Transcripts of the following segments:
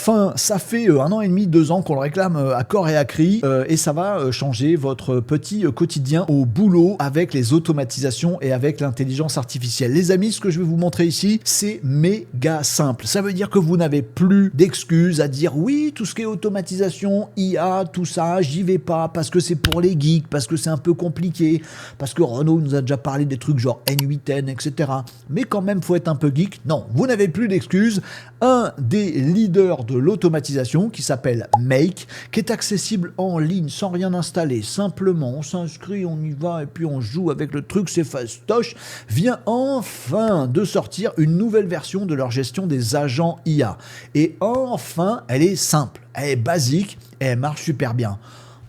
enfin, ça fait 1 an et demi, 2 ans qu'on le réclame à corps et à cri, et ça va changer votre petit quotidien au boulot avec les automatisations et avec l'intelligence artificielle. Les amis, ce que je vais vous montrer ici, c'est méga simple. Ça veut dire que vous n'avez plus d'excuses à dire oui, tout ce qui est automatisation, IA, tout ça, j'y vais pas parce que c'est pour les geeks, parce que c'est un peu compliqué, parce que Renault nous a déjà parlé des trucs genre N8N, etc. Mais quand même, faut être un peu geek. Non, vous n'avez plus d'excuses. Un des leaders de l'automatisation qui s'appelle Make, qui est accessible en ligne sans rien installer, simplement on s'inscrit, on y va et puis on joue avec le truc, c'est fastoche, vient enfin de sortir une nouvelle version de leur gestion des agents IA. Et enfin, elle est simple, elle est basique et elle marche super bien.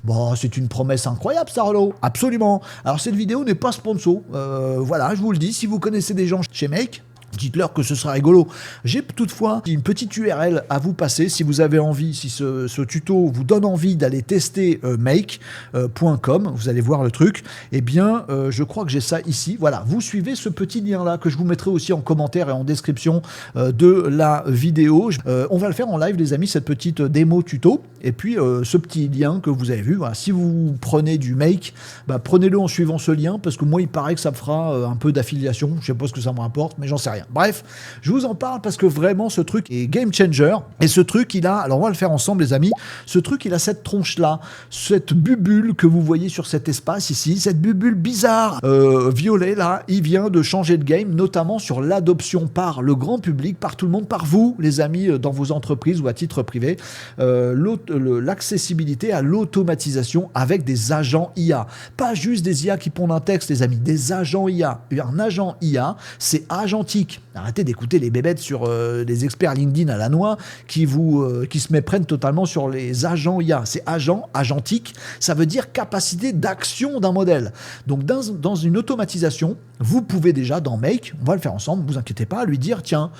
Bon, c'est une promesse incroyable ça, Renault. Absolument. Alors cette vidéo n'est pas sponsor. Voilà, je vous le dis, si vous connaissez des gens chez Make, dites-leur que ce sera rigolo. J'ai toutefois une petite URL à vous passer si vous avez envie, si ce tuto vous donne envie d'aller tester make.com, vous allez voir le truc. Eh bien, je crois que j'ai ça ici. Voilà, vous suivez ce petit lien-là que je vous mettrai aussi en commentaire et en description de la vidéo. On va le faire en live, les amis, cette petite démo tuto. Et puis, ce petit lien que vous avez vu, voilà, si vous prenez du make, bah, prenez-le en suivant ce lien, parce que moi, il paraît que ça me fera un peu d'affiliation. Je sais pas ce que ça me rapporte, mais j'en sais rien. Bref, je vous en parle parce que vraiment ce truc est game changer. Et ce truc, il a, alors on va le faire ensemble les amis, ce truc il a cette tronche-là, cette bubule que vous voyez sur cet espace ici, cette bubule bizarre violet là, il vient de changer de game, notamment sur l'adoption par le grand public, par tout le monde, par vous les amis, dans vos entreprises ou à titre privé, l'accessibilité à l'automatisation avec des agents IA. Pas juste des IA qui pondent un texte les amis, des agents IA. Un agent IA, c'est agentique. Arrêtez d'écouter les bébêtes sur les experts LinkedIn à la noix qui se méprennent totalement sur les agents IA. C'est agent, agentique, ça veut dire capacité d'action d'un modèle. Donc dans une automatisation, vous pouvez déjà dans Make, on va le faire ensemble, ne vous inquiétez pas, lui dire tiens,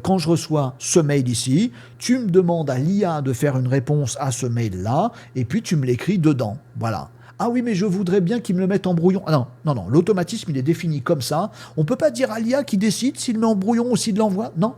quand je reçois ce mail ici, tu me demandes à l'IA de faire une réponse à ce mail-là, et puis tu me l'écris dedans. Voilà. Ah oui, mais je voudrais bien qu'ils me le mettent en brouillon. Ah non, l'automatisme, il est défini comme ça. On ne peut pas dire à l'IA qui décide s'il le met en brouillon ou s'il l'envoie. Non.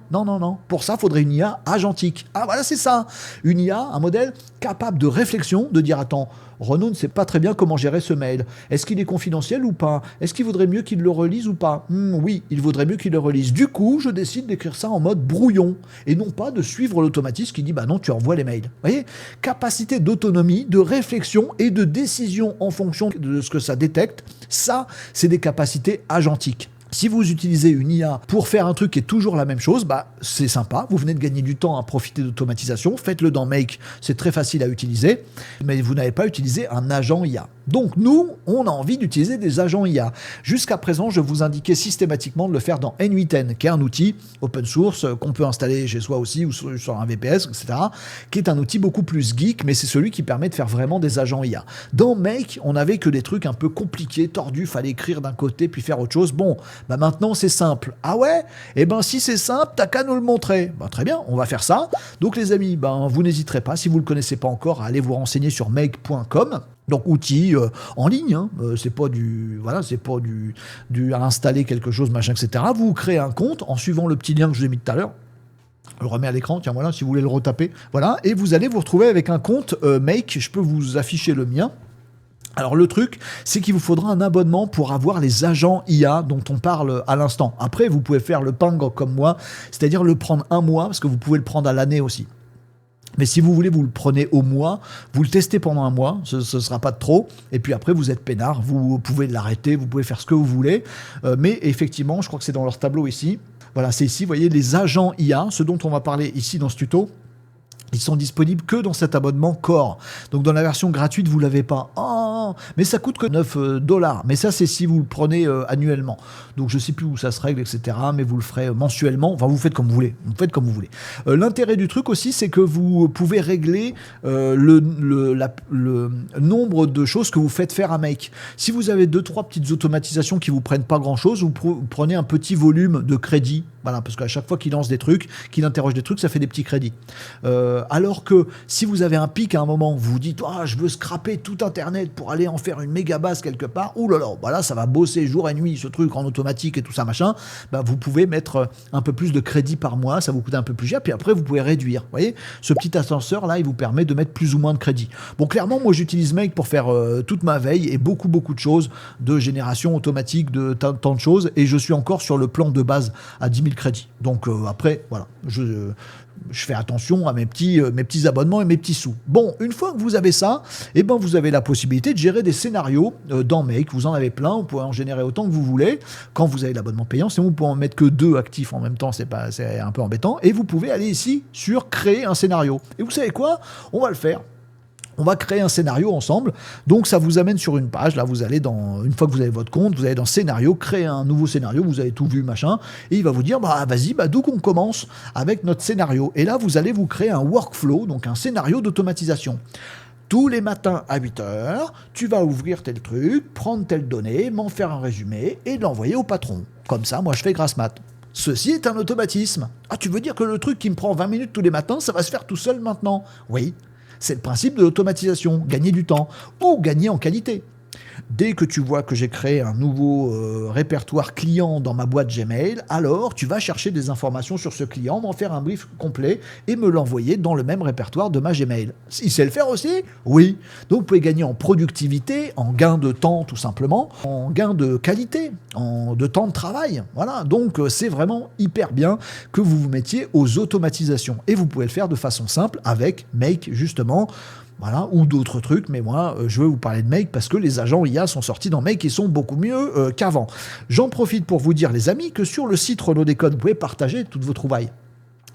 Pour ça, il faudrait une IA agentique. Ah voilà, c'est ça. Une IA, un modèle capable de réflexion, de dire, attends, Renaud ne sait pas très bien comment gérer ce mail. Est-ce qu'il est confidentiel ou pas? Est-ce qu'il vaudrait mieux qu'il le relise ou pas? Oui, il vaudrait mieux qu'il le relise. Du coup, je décide d'écrire ça en mode brouillon et non pas de suivre l'automatisme qui dit bah non, tu envoies les mails. Vous voyez? Capacité d'autonomie, de réflexion et de décision en fonction de ce que ça détecte. Ça, c'est des capacités agentiques. Si vous utilisez une IA pour faire un truc qui est toujours la même chose, bah c'est sympa, vous venez de gagner du temps à profiter d'automatisation, faites-le dans Make, c'est très facile à utiliser, mais vous n'avez pas utilisé un agent IA. Donc nous, on a envie d'utiliser des agents IA. Jusqu'à présent, je vous indiquais systématiquement de le faire dans N8N, qui est un outil open source qu'on peut installer chez soi aussi ou sur un VPS, etc., qui est un outil beaucoup plus geek, mais c'est celui qui permet de faire vraiment des agents IA. Dans Make, on n'avait que des trucs un peu compliqués, tordus, fallait écrire d'un côté puis faire autre chose. Bon, bah maintenant c'est simple. Ah ouais? Eh ben si c'est simple, t'as qu'à nous le montrer. Bah, très bien, on va faire ça. Donc les amis, ben, vous n'hésiterez pas, si vous ne le connaissez pas encore, à aller vous renseigner sur make.com. Donc outil en ligne, hein. C'est pas du à installer quelque chose, machin, etc. Vous créez un compte en suivant le petit lien que je vous ai mis tout à l'heure. Je le remets à l'écran, tiens voilà, si vous voulez le retaper. Voilà, et vous allez vous retrouver avec un compte Make, je peux vous afficher le mien. Alors le truc, c'est qu'il vous faudra un abonnement pour avoir les agents IA dont on parle à l'instant. Après, vous pouvez faire le ping comme moi, c'est-à-dire le prendre un mois, parce que vous pouvez le prendre à l'année aussi. Mais si vous voulez, vous le prenez au mois, vous le testez pendant un mois, ce ne sera pas de trop, et puis après vous êtes peinard, vous pouvez l'arrêter, vous pouvez faire ce que vous voulez, mais effectivement, je crois que c'est dans leur tableau ici, voilà, c'est ici, vous voyez, les agents IA, ce dont on va parler ici dans ce tuto, ils sont disponibles que dans cet abonnement Core. Donc dans la version gratuite, vous ne l'avez pas. Oh, mais ça coûte que 9$. Mais ça, c'est si vous le prenez annuellement. Donc je ne sais plus où ça se règle, etc. Mais vous le ferez mensuellement. Enfin, vous faites comme vous voulez. Vous faites comme vous voulez. L'intérêt du truc aussi, c'est que vous pouvez régler le nombre de choses que vous faites faire à Make. Si vous avez 2-3 petites automatisations qui ne vous prennent pas grand-chose, vous prenez un petit volume de crédit Voilà, parce qu'à chaque fois qu'il lance des trucs, qu'il interroge des trucs, ça fait des petits crédits. Alors que si vous avez un pic à un moment, vous vous dites « je veux scraper tout Internet pour aller en faire une méga base quelque part. » Ouh là là, bah là, ça va bosser jour et nuit, ce truc en automatique et tout ça, machin. Bah, vous pouvez mettre un peu plus de crédit par mois, ça vous coûte un peu plus cher, puis après, vous pouvez réduire. Vous voyez, ce petit ascenseur-là, il vous permet de mettre plus ou moins de crédit. Bon, clairement, moi, j'utilise Make pour faire toute ma veille et beaucoup de choses de génération automatique, de tant de choses, et je suis encore sur le plan de base à 10 000 crédits. Donc après, voilà, je fais attention à mes petits abonnements et mes petits sous. Bon, une fois que vous avez ça, eh ben vous avez la possibilité de gérer des scénarios dans Make. Vous en avez plein, vous pouvez en générer autant que vous voulez. Quand vous avez l'abonnement payant, sinon vous pouvez en mettre que 2 actifs en même temps, c'est un peu embêtant. Et vous pouvez aller ici sur créer un scénario. Et vous savez quoi ? On va le faire. On va créer un scénario ensemble. Donc, ça vous amène sur une page. Là, vous allez une fois que vous avez votre compte, vous allez dans scénario, créer un nouveau scénario. Vous avez tout vu, machin. Et il va vous dire, vas-y, d'où qu'on commence avec notre scénario. Et là, vous allez vous créer un workflow, donc un scénario d'automatisation. Tous les matins à 8h, tu vas ouvrir tel truc, prendre telle donnée, m'en faire un résumé et l'envoyer au patron. Comme ça, moi, je fais grasse mat. Ceci est un automatisme. Ah, tu veux dire que le truc qui me prend 20 minutes tous les matins, ça va se faire tout seul maintenant ? Oui. C'est le principe de l'automatisation, gagner du temps ou gagner en qualité. Dès que tu vois que j'ai créé un nouveau répertoire client dans ma boîte Gmail, alors tu vas chercher des informations sur ce client, m'en faire un brief complet et me l'envoyer dans le même répertoire de ma Gmail. Il sait le faire aussi ? Oui. Donc vous pouvez gagner en productivité, en gain de temps tout simplement, en gain de qualité, de temps de travail. Voilà. Donc c'est vraiment hyper bien que vous vous mettiez aux automatisations. Et vous pouvez le faire de façon simple avec Make justement. Voilà, ou d'autres trucs, mais moi, je veux vous parler de Make parce que les agents IA sont sortis dans Make et sont beaucoup mieux qu'avant. J'en profite pour vous dire, les amis, que sur le site Renault Décode, vous pouvez partager toutes vos trouvailles.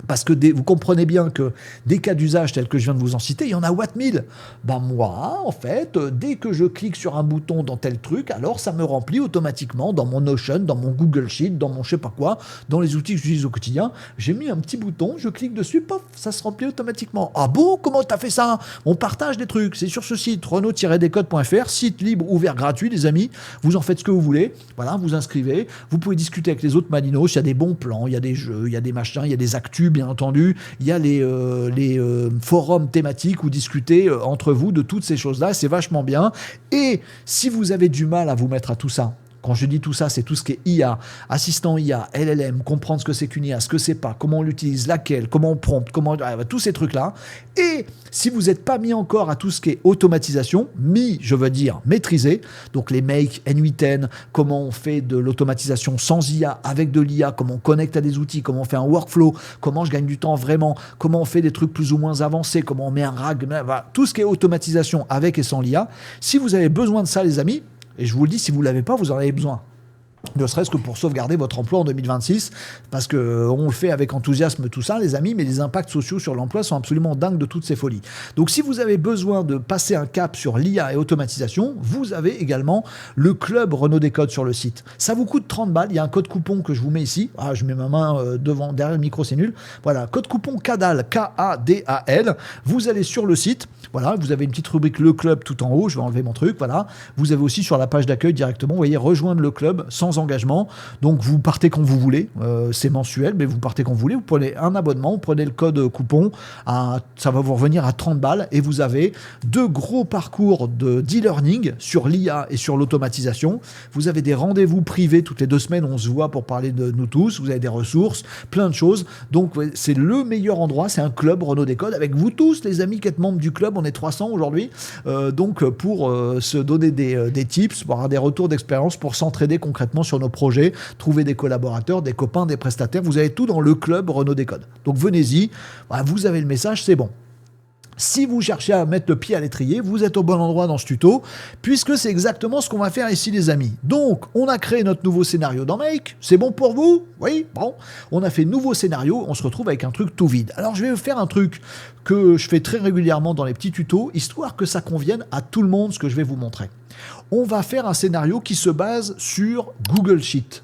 Parce que vous comprenez bien que des cas d'usage tels que je viens de vous en citer, il y en a watt 1000. Ben moi, en fait, dès que je clique sur un bouton dans tel truc, alors ça me remplit automatiquement dans mon Notion, dans mon Google Sheet, dans mon je sais pas quoi, dans les outils que j'utilise au quotidien. J'ai mis un petit bouton, je clique dessus, pof, ça se remplit automatiquement. Ah bon, comment t'as fait ça ? On partage des trucs, c'est sur ce site, renault-décode.fr, site libre, ouvert, gratuit, les amis. Vous en faites ce que vous voulez, voilà, vous inscrivez, vous pouvez discuter avec les autres Malinos, il y a des bons plans, il y a des jeux, il y a des machins, il y a des actus, bien entendu, il y a les forums thématiques où discuter entre vous de toutes ces choses-là, c'est vachement bien. Et si vous avez du mal à vous mettre à tout ça, quand je dis tout ça, c'est tout ce qui est IA, assistant IA, LLM, comprendre ce que c'est qu'une IA, ce que c'est pas, comment on l'utilise, laquelle, comment on prompte, tous ces trucs-là. Et si vous n'êtes pas mis encore à tout ce qui est automatisation, je veux dire maîtriser, donc les Make, N8N, comment on fait de l'automatisation sans IA, avec de l'IA, comment on connecte à des outils, comment on fait un workflow, comment je gagne du temps vraiment, comment on fait des trucs plus ou moins avancés, comment on met un RAG, voilà, tout ce qui est automatisation avec et sans l'IA. Si vous avez besoin de ça, les amis, et je vous le dis, si vous ne l'avez pas, vous en avez besoin. Ne serait-ce que pour sauvegarder votre emploi en 2026, parce qu'on le fait avec enthousiasme tout ça, les amis, mais les impacts sociaux sur l'emploi sont absolument dingues de toutes ces folies. Donc si vous avez besoin de passer un cap sur l'IA et automatisation, vous avez également le club Renault Décode sur le site. Ça vous coûte 30 balles, il y a un code coupon que je vous mets ici. Ah, je mets ma main derrière le micro, c'est nul. Voilà, code coupon CADAL, K-A-D-A-L. Vous allez sur le site, voilà, vous avez une petite rubrique Le Club tout en haut, je vais enlever mon truc, voilà. Vous avez aussi sur la page d'accueil directement, vous voyez, rejoindre le club sans engagement. Donc vous partez quand vous voulez, c'est mensuel, mais vous partez quand vous voulez, vous prenez un abonnement, vous prenez le code coupon, ça va vous revenir à 30 balles et vous avez 2 gros parcours de d'e-learning sur l'IA et sur l'automatisation. Vous avez des rendez-vous privés toutes les 2 semaines, on se voit pour parler de nous tous, vous avez des ressources, plein de choses. Donc c'est le meilleur endroit, c'est un club Renault Décode avec vous tous les amis qui êtes membres du club, on est 300 aujourd'hui, donc pour se donner des tips, pour avoir des retours d'expérience, pour s'entraider concrètement sur nos projets, trouver des collaborateurs, des copains, des prestataires, vous avez tout dans le club Renault Décode. Donc venez-y, voilà, vous avez le message, c'est bon. Si vous cherchez à mettre le pied à l'étrier, vous êtes au bon endroit dans ce tuto, puisque c'est exactement ce qu'on va faire ici, les amis. Donc, on a créé notre nouveau scénario dans Make. C'est bon pour vous ? Oui ? Bon. On a fait nouveau scénario, on se retrouve avec un truc tout vide. Alors, je vais vous faire un truc que je fais très régulièrement dans les petits tutos, histoire que ça convienne à tout le monde, ce que je vais vous montrer. On va faire un scénario qui se base sur Google Sheet.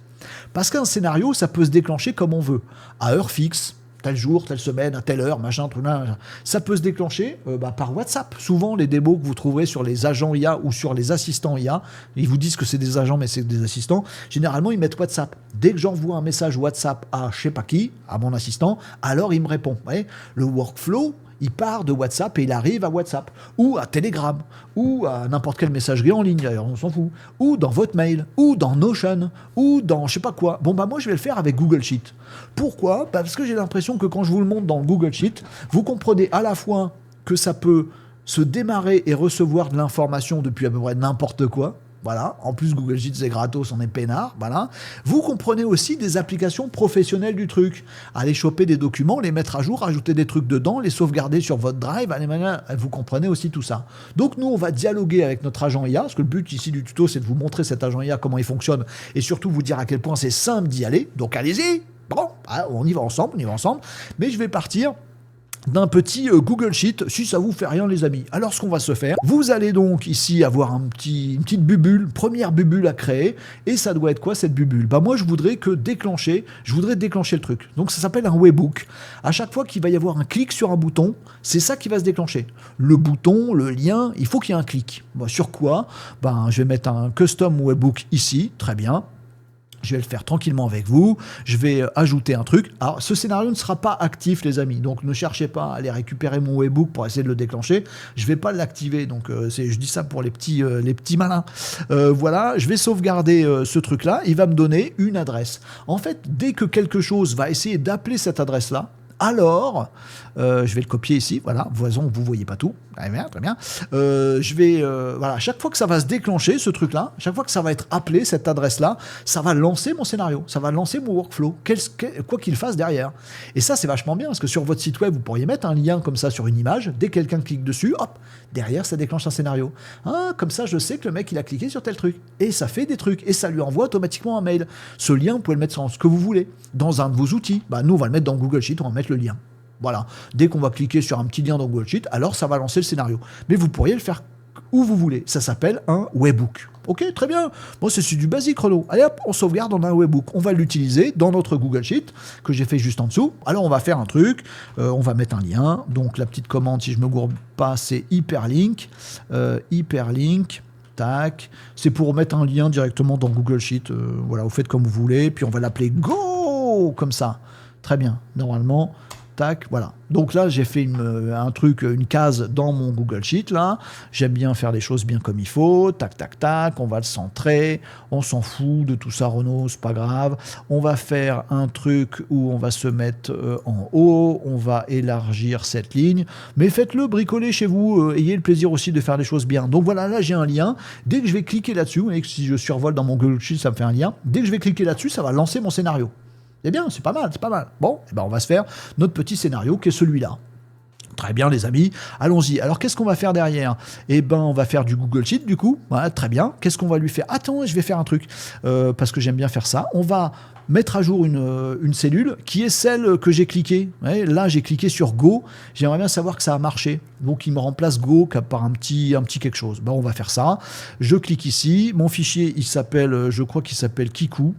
Parce qu'un scénario, ça peut se déclencher comme on veut, à heure fixe, tel jour, telle semaine, à telle heure, machin, truc là. Ça peut se déclencher par WhatsApp. Souvent, les démos que vous trouverez sur les agents IA ou sur les assistants IA, ils vous disent que c'est des agents, mais c'est des assistants. Généralement, ils mettent WhatsApp. Dès que j'envoie un message WhatsApp à je sais pas qui, à mon assistant, alors il me répond. Vous voyez, le workflow, il part de WhatsApp et il arrive à WhatsApp, ou à Telegram, ou à n'importe quelle messagerie en ligne, d'ailleurs, on s'en fout, ou dans votre mail, ou dans Notion, ou dans je sais pas quoi. Bon, moi, je vais le faire avec Google Sheet. Pourquoi ? Parce que j'ai l'impression que quand je vous le montre dans le Google Sheet, vous comprenez à la fois que ça peut se démarrer et recevoir de l'information depuis à peu près n'importe quoi. Voilà. En plus, Google Sheets, c'est gratos, on est peinard. Voilà. Vous comprenez aussi des applications professionnelles du truc. Aller choper des documents, les mettre à jour, ajouter des trucs dedans, les sauvegarder sur votre drive. Vous comprenez aussi tout ça. Donc, nous, on va dialoguer avec notre agent IA, parce que le but ici du tuto, c'est de vous montrer cet agent IA, comment il fonctionne, et surtout vous dire à quel point c'est simple d'y aller. Donc, allez-y. Bon, on y va ensemble, Mais je vais partir d'un petit Google Sheet, si ça vous fait rien les amis. Alors ce qu'on va se faire, vous allez donc ici avoir une petite bubule, première bubule à créer, et ça doit être quoi cette bubule ? Moi je voudrais déclencher le truc. Donc ça s'appelle un webhook. À chaque fois qu'il va y avoir un clic sur un bouton, c'est ça qui va se déclencher. Le bouton, le lien, il faut qu'il y ait un clic. Sur quoi ? Je vais mettre un custom webhook ici, très bien. Je vais le faire tranquillement avec vous. Je vais ajouter un truc. Alors, ce scénario ne sera pas actif, les amis. Donc, ne cherchez pas à aller récupérer mon webhook pour essayer de le déclencher. Je ne vais pas l'activer. Donc, je dis ça pour les petits malins. Voilà, je vais sauvegarder ce truc-là. Il va me donner une adresse. En fait, dès que quelque chose va essayer d'appeler cette adresse-là, alors, je vais le copier ici, voilà, vous ne voyez pas tout, très bien. Voilà, chaque fois que ça va se déclencher, ce truc-là, chaque fois que ça va être appelé, cette adresse-là, ça va lancer mon scénario, ça va lancer mon workflow, quoi qu'il fasse derrière. Et ça, c'est vachement bien, parce que sur votre site web, vous pourriez mettre un lien comme ça sur une image, dès que quelqu'un clique dessus, hop, derrière, ça déclenche un scénario. Comme ça, je sais que le mec, il a cliqué sur tel truc, et ça fait des trucs, et ça lui envoie automatiquement un mail. Ce lien, vous pouvez le mettre sur ce que vous voulez, dans un de vos outils. Nous, on va le mettre dans Google Sheet, on va mettre le lien. Voilà. Dès qu'on va cliquer sur un petit lien dans Google Sheet, alors ça va lancer le scénario. Mais vous pourriez le faire où vous voulez. Ça s'appelle un webhook. Ok, très bien. C'est du basique, Renaud. Allez hop, on sauvegarde dans un webhook. On va l'utiliser dans notre Google Sheet que j'ai fait juste en dessous. Alors on va faire un truc. On va mettre un lien. Donc la petite commande, si je me gourbe pas, c'est hyperlink. Hyperlink. Tac. C'est pour mettre un lien directement dans Google Sheet. Voilà, vous faites comme vous voulez. Puis on va l'appeler Go comme ça. Très bien. Normalement. Tac, voilà. Donc là, j'ai fait une case dans mon Google Sheet, là. J'aime bien faire les choses bien comme il faut. Tac, tac, tac. On va le centrer. On s'en fout de tout ça, Renaud, c'est pas grave. On va faire un truc où on va se mettre en haut. On va élargir cette ligne. Mais faites-le bricoler chez vous. Ayez le plaisir aussi de faire les choses bien. Donc voilà, là, j'ai un lien. Dès que je vais cliquer là-dessus, vous voyez que si je survole dans mon Google Sheet, ça me fait un lien. Dès que je vais cliquer là-dessus, ça va lancer mon scénario. Eh bien, c'est pas mal. Bon, on va se faire notre petit scénario qui est celui-là. Très bien, les amis. Allons-y. Alors, qu'est-ce qu'on va faire derrière ? On va faire du Google Sheet, du coup. Voilà, très bien. Qu'est-ce qu'on va lui faire ? Attends, je vais faire un truc. Parce que j'aime bien faire ça. On va mettre à jour une cellule qui est celle que j'ai cliquée. Ouais, là, j'ai cliqué sur Go. J'aimerais bien savoir que ça a marché. Donc, il me remplace Go par un petit quelque chose. On va faire ça. Je clique ici. Mon fichier, je crois qu'il s'appelle Kiku.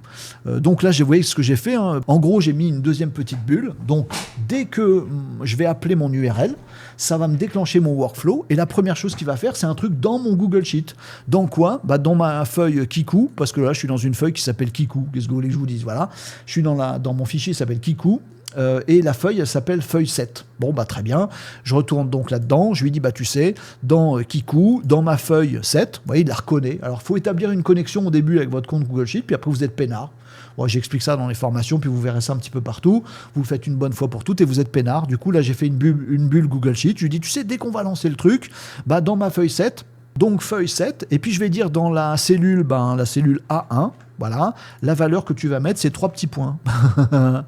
Donc là, vous voyez ce que j'ai fait. En gros, j'ai mis une deuxième petite bulle. Donc, dès que je vais appeler mon URL, ça va me déclencher mon workflow. Et la première chose qu'il va faire, c'est un truc dans mon Google Sheet. Dans quoi ? Dans ma feuille Kiku. Parce que là, je suis dans une feuille qui s'appelle Kiku. Qu'est-ce que vous voulez que je vous dise ? Voilà. Je suis dans mon fichier qui s'appelle Kiku. Et la feuille, elle s'appelle feuille 7. Très bien. Je retourne donc là-dedans. Je lui dis, tu sais, dans Kiku, dans ma feuille 7, vous voyez, il la reconnaît. Alors, il faut établir une connexion au début avec votre compte Google Sheet, puis après, vous êtes peinard. J'explique ça dans les formations, puis vous verrez ça un petit peu partout. Vous le faites une bonne fois pour toutes et vous êtes peinard. Du coup, là, j'ai fait une bulle Google Sheet. Je lui dis, tu sais, dès qu'on va lancer le truc, dans ma feuille 7, donc feuille 7, et puis je vais dire dans la cellule A1, voilà, la valeur que tu vas mettre, c'est 3 petits points.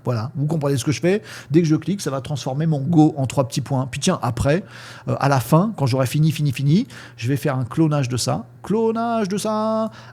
Voilà, vous comprenez ce que je fais. Dès que je clique, ça va transformer mon Go en 3 petits points. Puis tiens, après, à la fin, quand j'aurai fini, je vais faire un clonage de ça.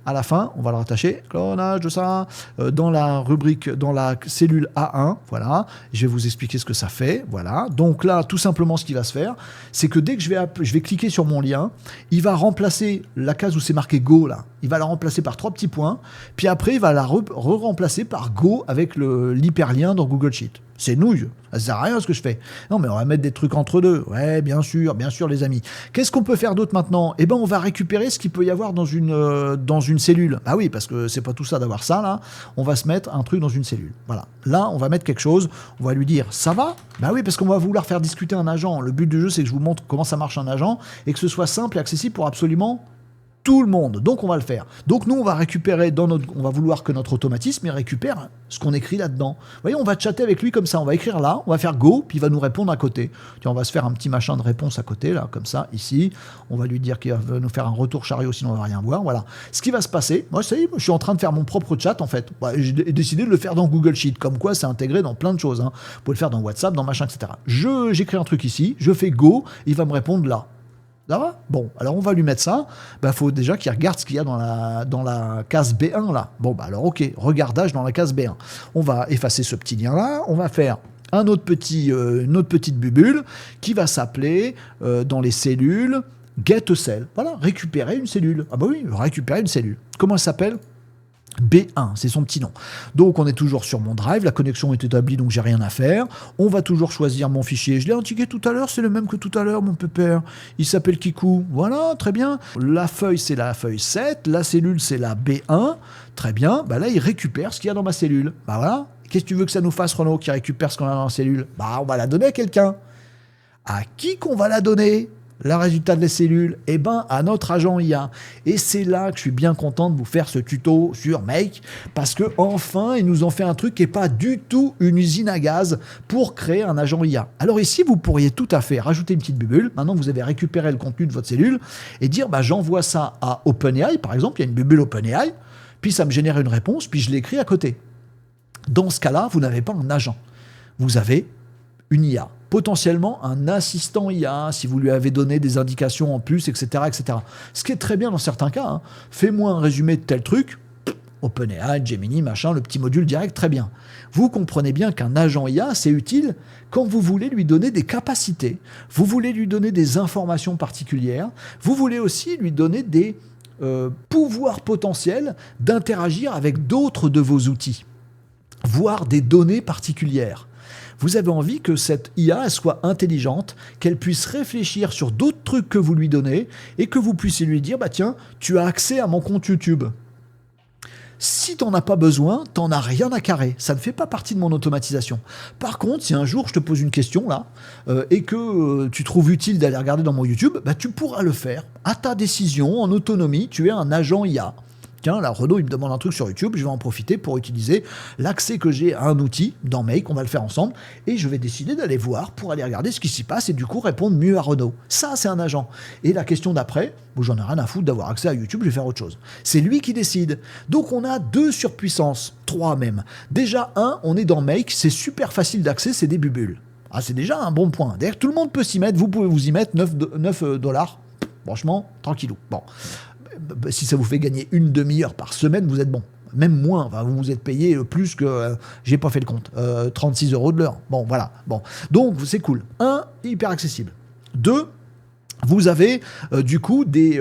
À la fin, on va le rattacher. Clonage de ça. Dans la rubrique, dans la cellule A1, voilà. Je vais vous expliquer ce que ça fait. Voilà. Donc là, tout simplement, ce qui va se faire, c'est que dès que je vais cliquer sur mon lien, il va remplacer la case où c'est marqué Go, là. Il va la remplacer par 3 petits points. Puis après, il va la remplacer par Go avec l'hyperlien dans Google Sheet. C'est nouille. Ça sert à rien ce que je fais. Non, mais on va mettre des trucs entre deux. Ouais, bien sûr, les amis. Qu'est-ce qu'on peut faire d'autre maintenant? Eh ben, on va récupérer ce qu'il peut y avoir dans une cellule. Ah oui, parce que c'est pas tout ça d'avoir ça, là. On va se mettre un truc dans une cellule. Voilà. Là, on va mettre quelque chose. On va lui dire, ça va? Bah oui, parce qu'on va vouloir faire discuter un agent. Le but du jeu, c'est que je vous montre comment ça marche un agent et que ce soit simple et accessible pour absolument tout le monde. Donc on va le faire. Donc nous on va récupérer on va vouloir que notre automatisme il récupère ce qu'on écrit là-dedans. Vous voyez, on va chatter avec lui comme ça, on va écrire là, on va faire go, puis il va nous répondre à côté. Tiens, on va se faire un petit machin de réponse à côté là, comme ça, ici. On va lui dire qu'il va nous faire un retour chariot, sinon on va rien voir. Voilà. Ce qui va se passer, moi ça y est, je suis en train de faire mon propre chat en fait. J'ai décidé de le faire dans Google Sheet, comme quoi c'est intégré dans plein de choses. Vous pouvez le faire dans WhatsApp, dans machin, etc. J'écris un truc ici, je fais go, il va me répondre là. Ça va? Bon, alors on va lui mettre ça. Faut déjà qu'il regarde ce qu'il y a dans la case B1 là. Bon, alors ok, regardage dans la case B1. On va effacer ce petit lien là. On va faire une autre petite bubule qui va s'appeler dans les cellules get a cell. Voilà, récupérer une cellule. Ah bah oui, récupérer une cellule. Comment elle s'appelle? B1, c'est son petit nom. Donc on est toujours sur mon drive, la connexion est établie, donc j'ai rien à faire. On va toujours choisir mon fichier. Je l'ai indiqué tout à l'heure, c'est le même que tout à l'heure, mon pépère. Il s'appelle Kikou. Voilà, très bien. La feuille, c'est la feuille 7. La cellule, c'est la B1. Très bien. Là, il récupère ce qu'il y a dans ma cellule. Voilà. Qu'est-ce que tu veux que ça nous fasse, Renaud, qui récupère ce qu'on a dans la cellule? On va la donner à quelqu'un. À qui qu'on va la donner? Le résultat de la cellule, à notre agent IA. Et c'est là que je suis bien content de vous faire ce tuto sur Make, parce que enfin, ils nous ont fait un truc qui n'est pas du tout une usine à gaz pour créer un agent IA. Alors ici, vous pourriez tout à fait rajouter une petite bubule. Maintenant que vous avez récupéré le contenu de votre cellule et dire, j'envoie ça à OpenAI, par exemple, il y a une bubule OpenAI, puis ça me génère une réponse, puis je l'écris à côté. Dans ce cas-là, vous n'avez pas un agent. Vous avez une IA. Potentiellement un assistant IA, si vous lui avez donné des indications en plus, etc. etc. Ce qui est très bien dans certains cas. Fais-moi un résumé de tel truc, OpenAI, Gemini, machin, le petit module direct, très bien. Vous comprenez bien qu'un agent IA, c'est utile quand vous voulez lui donner des capacités, vous voulez lui donner des informations particulières, vous voulez aussi lui donner des pouvoirs potentiels d'interagir avec d'autres de vos outils, voire des données particulières. Vous avez envie que cette IA elle soit intelligente, qu'elle puisse réfléchir sur d'autres trucs que vous lui donnez et que vous puissiez lui dire, tiens, tu as accès à mon compte YouTube. Si tu n'en as pas besoin, tu n'en as rien à carrer. Ça ne fait pas partie de mon automatisation. Par contre, si un jour je te pose une question là et que tu trouves utile d'aller regarder dans mon YouTube, tu pourras le faire à ta décision, en autonomie. Tu es un agent IA. Tiens, là, Renaud, il me demande un truc sur YouTube, je vais en profiter pour utiliser l'accès que j'ai à un outil dans Make, on va le faire ensemble, et je vais décider d'aller voir pour aller regarder ce qui s'y passe et du coup répondre mieux à Renaud. Ça, c'est un agent. Et la question d'après, j'en ai rien à foutre d'avoir accès à YouTube, je vais faire autre chose. C'est lui qui décide. Donc on a 2 surpuissances, 3 même. Déjà, on est dans Make, c'est super facile d'accès, c'est des bubules. C'est déjà un bon point. D'ailleurs, tout le monde peut s'y mettre, vous pouvez vous y mettre, 9 $. Franchement, tranquillou. Bon. Si ça vous fait gagner une demi-heure par semaine, vous êtes bon. Même moins, vous vous êtes payé plus que, j'ai pas fait le compte, 36 € de l'heure. Bon, voilà. Bon. Donc, c'est cool. 1, hyper accessible. 2, vous avez du coup des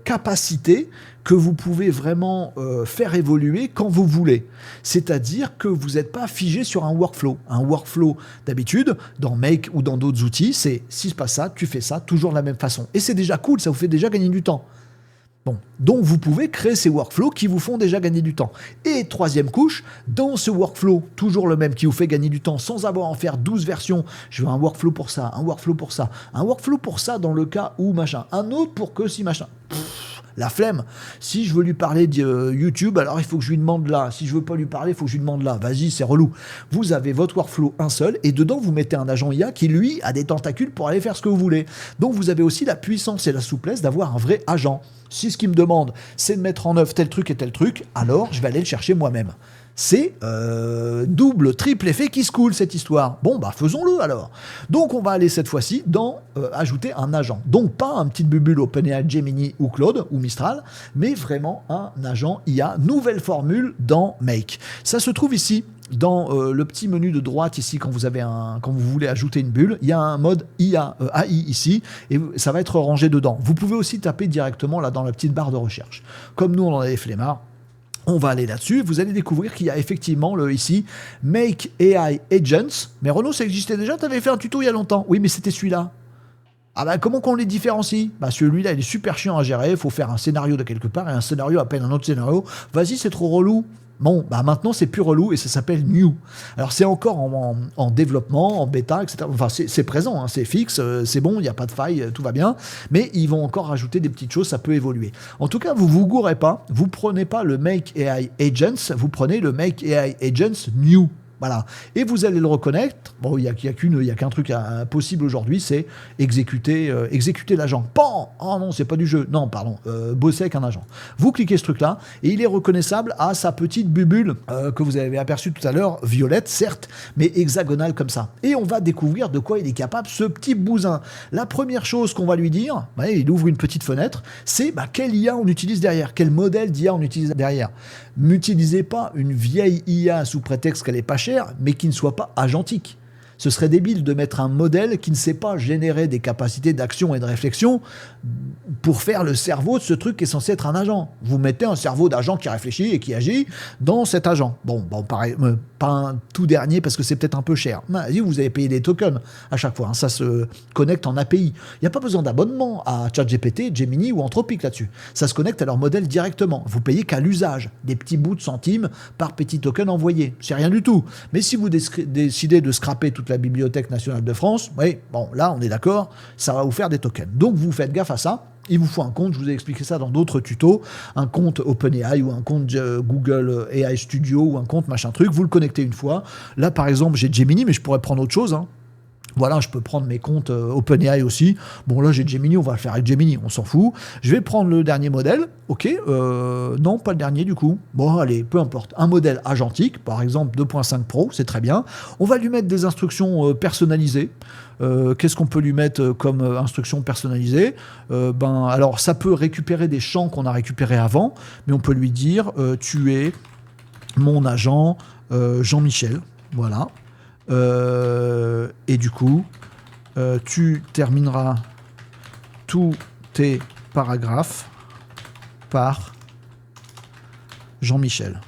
capacités que vous pouvez vraiment faire évoluer quand vous voulez. C'est-à-dire que vous n'êtes pas figé sur un workflow. Un workflow, d'habitude, dans Make ou dans d'autres outils, c'est si se passe ça, tu fais ça, toujours de la même façon. Et c'est déjà cool, ça vous fait déjà gagner du temps. Bon, donc vous pouvez créer ces workflows qui vous font déjà gagner du temps. Et 3e couche, dans ce workflow, toujours le même qui vous fait gagner du temps sans avoir à en faire 12 versions, je veux un workflow pour ça, un workflow pour ça, un workflow pour ça dans le cas où machin, un autre pour que si machin. La flemme. Si je veux lui parler de YouTube, alors il faut que je lui demande là. Si je veux pas lui parler, il faut que je lui demande là. Vas-y, c'est relou. Vous avez votre workflow un seul et dedans, vous mettez un agent IA qui, lui, a des tentacules pour aller faire ce que vous voulez. Donc, vous avez aussi la puissance et la souplesse d'avoir un vrai agent. Si ce qu'il me demande, c'est de mettre en œuvre tel truc et tel truc, alors je vais aller le chercher moi-même. C'est double, triple effet qui se coule cette histoire. Bon, faisons-le alors. Donc, on va aller cette fois-ci dans ajouter un agent. Donc, pas un petit bubule OpenAI, Gemini ou Claude ou Mistral, mais vraiment un agent IA, nouvelle formule dans Make. Ça se trouve ici. Dans le petit menu de droite ici, quand vous voulez ajouter une bulle, il y a un mode IA, AI ici, et ça va être rangé dedans. Vous pouvez aussi taper directement là dans la petite barre de recherche. Comme nous, on en avait flemmard, On va aller là-dessus, vous allez découvrir qu'il y a effectivement ici Make AI Agents. Mais Renaud, ça existait déjà, tu avais fait un tuto il y a longtemps. Oui, mais c'était celui-là. Ah bah comment qu'on les différencie? Bah celui-là il est super chiant à gérer, il faut faire un scénario de quelque part et un scénario appelle un autre scénario. Vas-y, c'est trop relou. Bon, bah maintenant c'est plus relou et ça s'appelle New. Alors c'est encore en développement, en bêta, etc. Enfin c'est présent, hein, c'est fixe, c'est bon, il n'y a pas de faille, tout va bien. Mais ils vont encore rajouter des petites choses, ça peut évoluer. En tout cas, vous vous gourrez pas, vous prenez pas le Make AI Agents, vous prenez le Make AI Agents New. Voilà. Et vous allez le reconnaître. Bon, il n'y a qu'un truc possible aujourd'hui, c'est exécuter l'agent. Pan! Oh non, c'est pas du jeu. Non, pardon. Bosser avec un agent. Vous cliquez ce truc-là et il est reconnaissable à sa petite bubule que vous avez aperçue tout à l'heure, violette, certes, mais hexagonale comme ça. Et on va découvrir de quoi il est capable, ce petit bousin. La première chose qu'on va lui dire, il ouvre une petite fenêtre, c'est quelle IA on utilise derrière, quel modèle d'IA on utilise derrière. N'utilisez pas une vieille IA sous prétexte qu'elle est pas chère, mais qui ne soit pas agentique. Ce serait débile de mettre un modèle qui ne sait pas générer des capacités d'action et de réflexion pour faire le cerveau de ce truc qui est censé être un agent. Vous mettez un cerveau d'agent qui réfléchit et qui agit dans cet agent. Bon, pareil, pas un tout dernier parce que c'est peut-être un peu cher. Vas-y, vous avez payé des tokens à chaque fois. Hein, ça se connecte en API. Il n'y a pas besoin d'abonnement à ChatGPT, Gemini ou Anthropic là-dessus. Ça se connecte à leur modèle directement. Vous payez qu'à l'usage. Des petits bouts de centimes par petit token envoyé. C'est rien du tout. Mais si vous décidez de scraper toute la Bibliothèque nationale de France, oui, bon, là, on est d'accord, ça va vous faire des tokens. Donc, vous faites gaffe à ça. Il vous faut un compte, je vous ai expliqué ça dans d'autres tutos, un compte OpenAI ou un compte Google AI Studio ou un compte machin truc, vous le connectez une fois. Là, par exemple, j'ai Gemini, mais je pourrais prendre autre chose, hein. Voilà, je peux prendre mes comptes OpenAI aussi. Bon, là, j'ai Gemini, on va le faire avec Gemini, on s'en fout. Je vais prendre le dernier modèle. Ok, non, pas le dernier du coup. Bon, allez, peu importe. Un modèle agentique, par exemple 2.5 Pro, c'est très bien. On va lui mettre des instructions personnalisées. Qu'est-ce qu'on peut lui mettre comme instruction personnalisée? Alors, ça peut récupérer des champs qu'on a récupérés avant, mais on peut lui dire tu es mon agent Jean-Michel. Voilà. Et du coup, tu termineras tous tes paragraphes par Jean-Michel.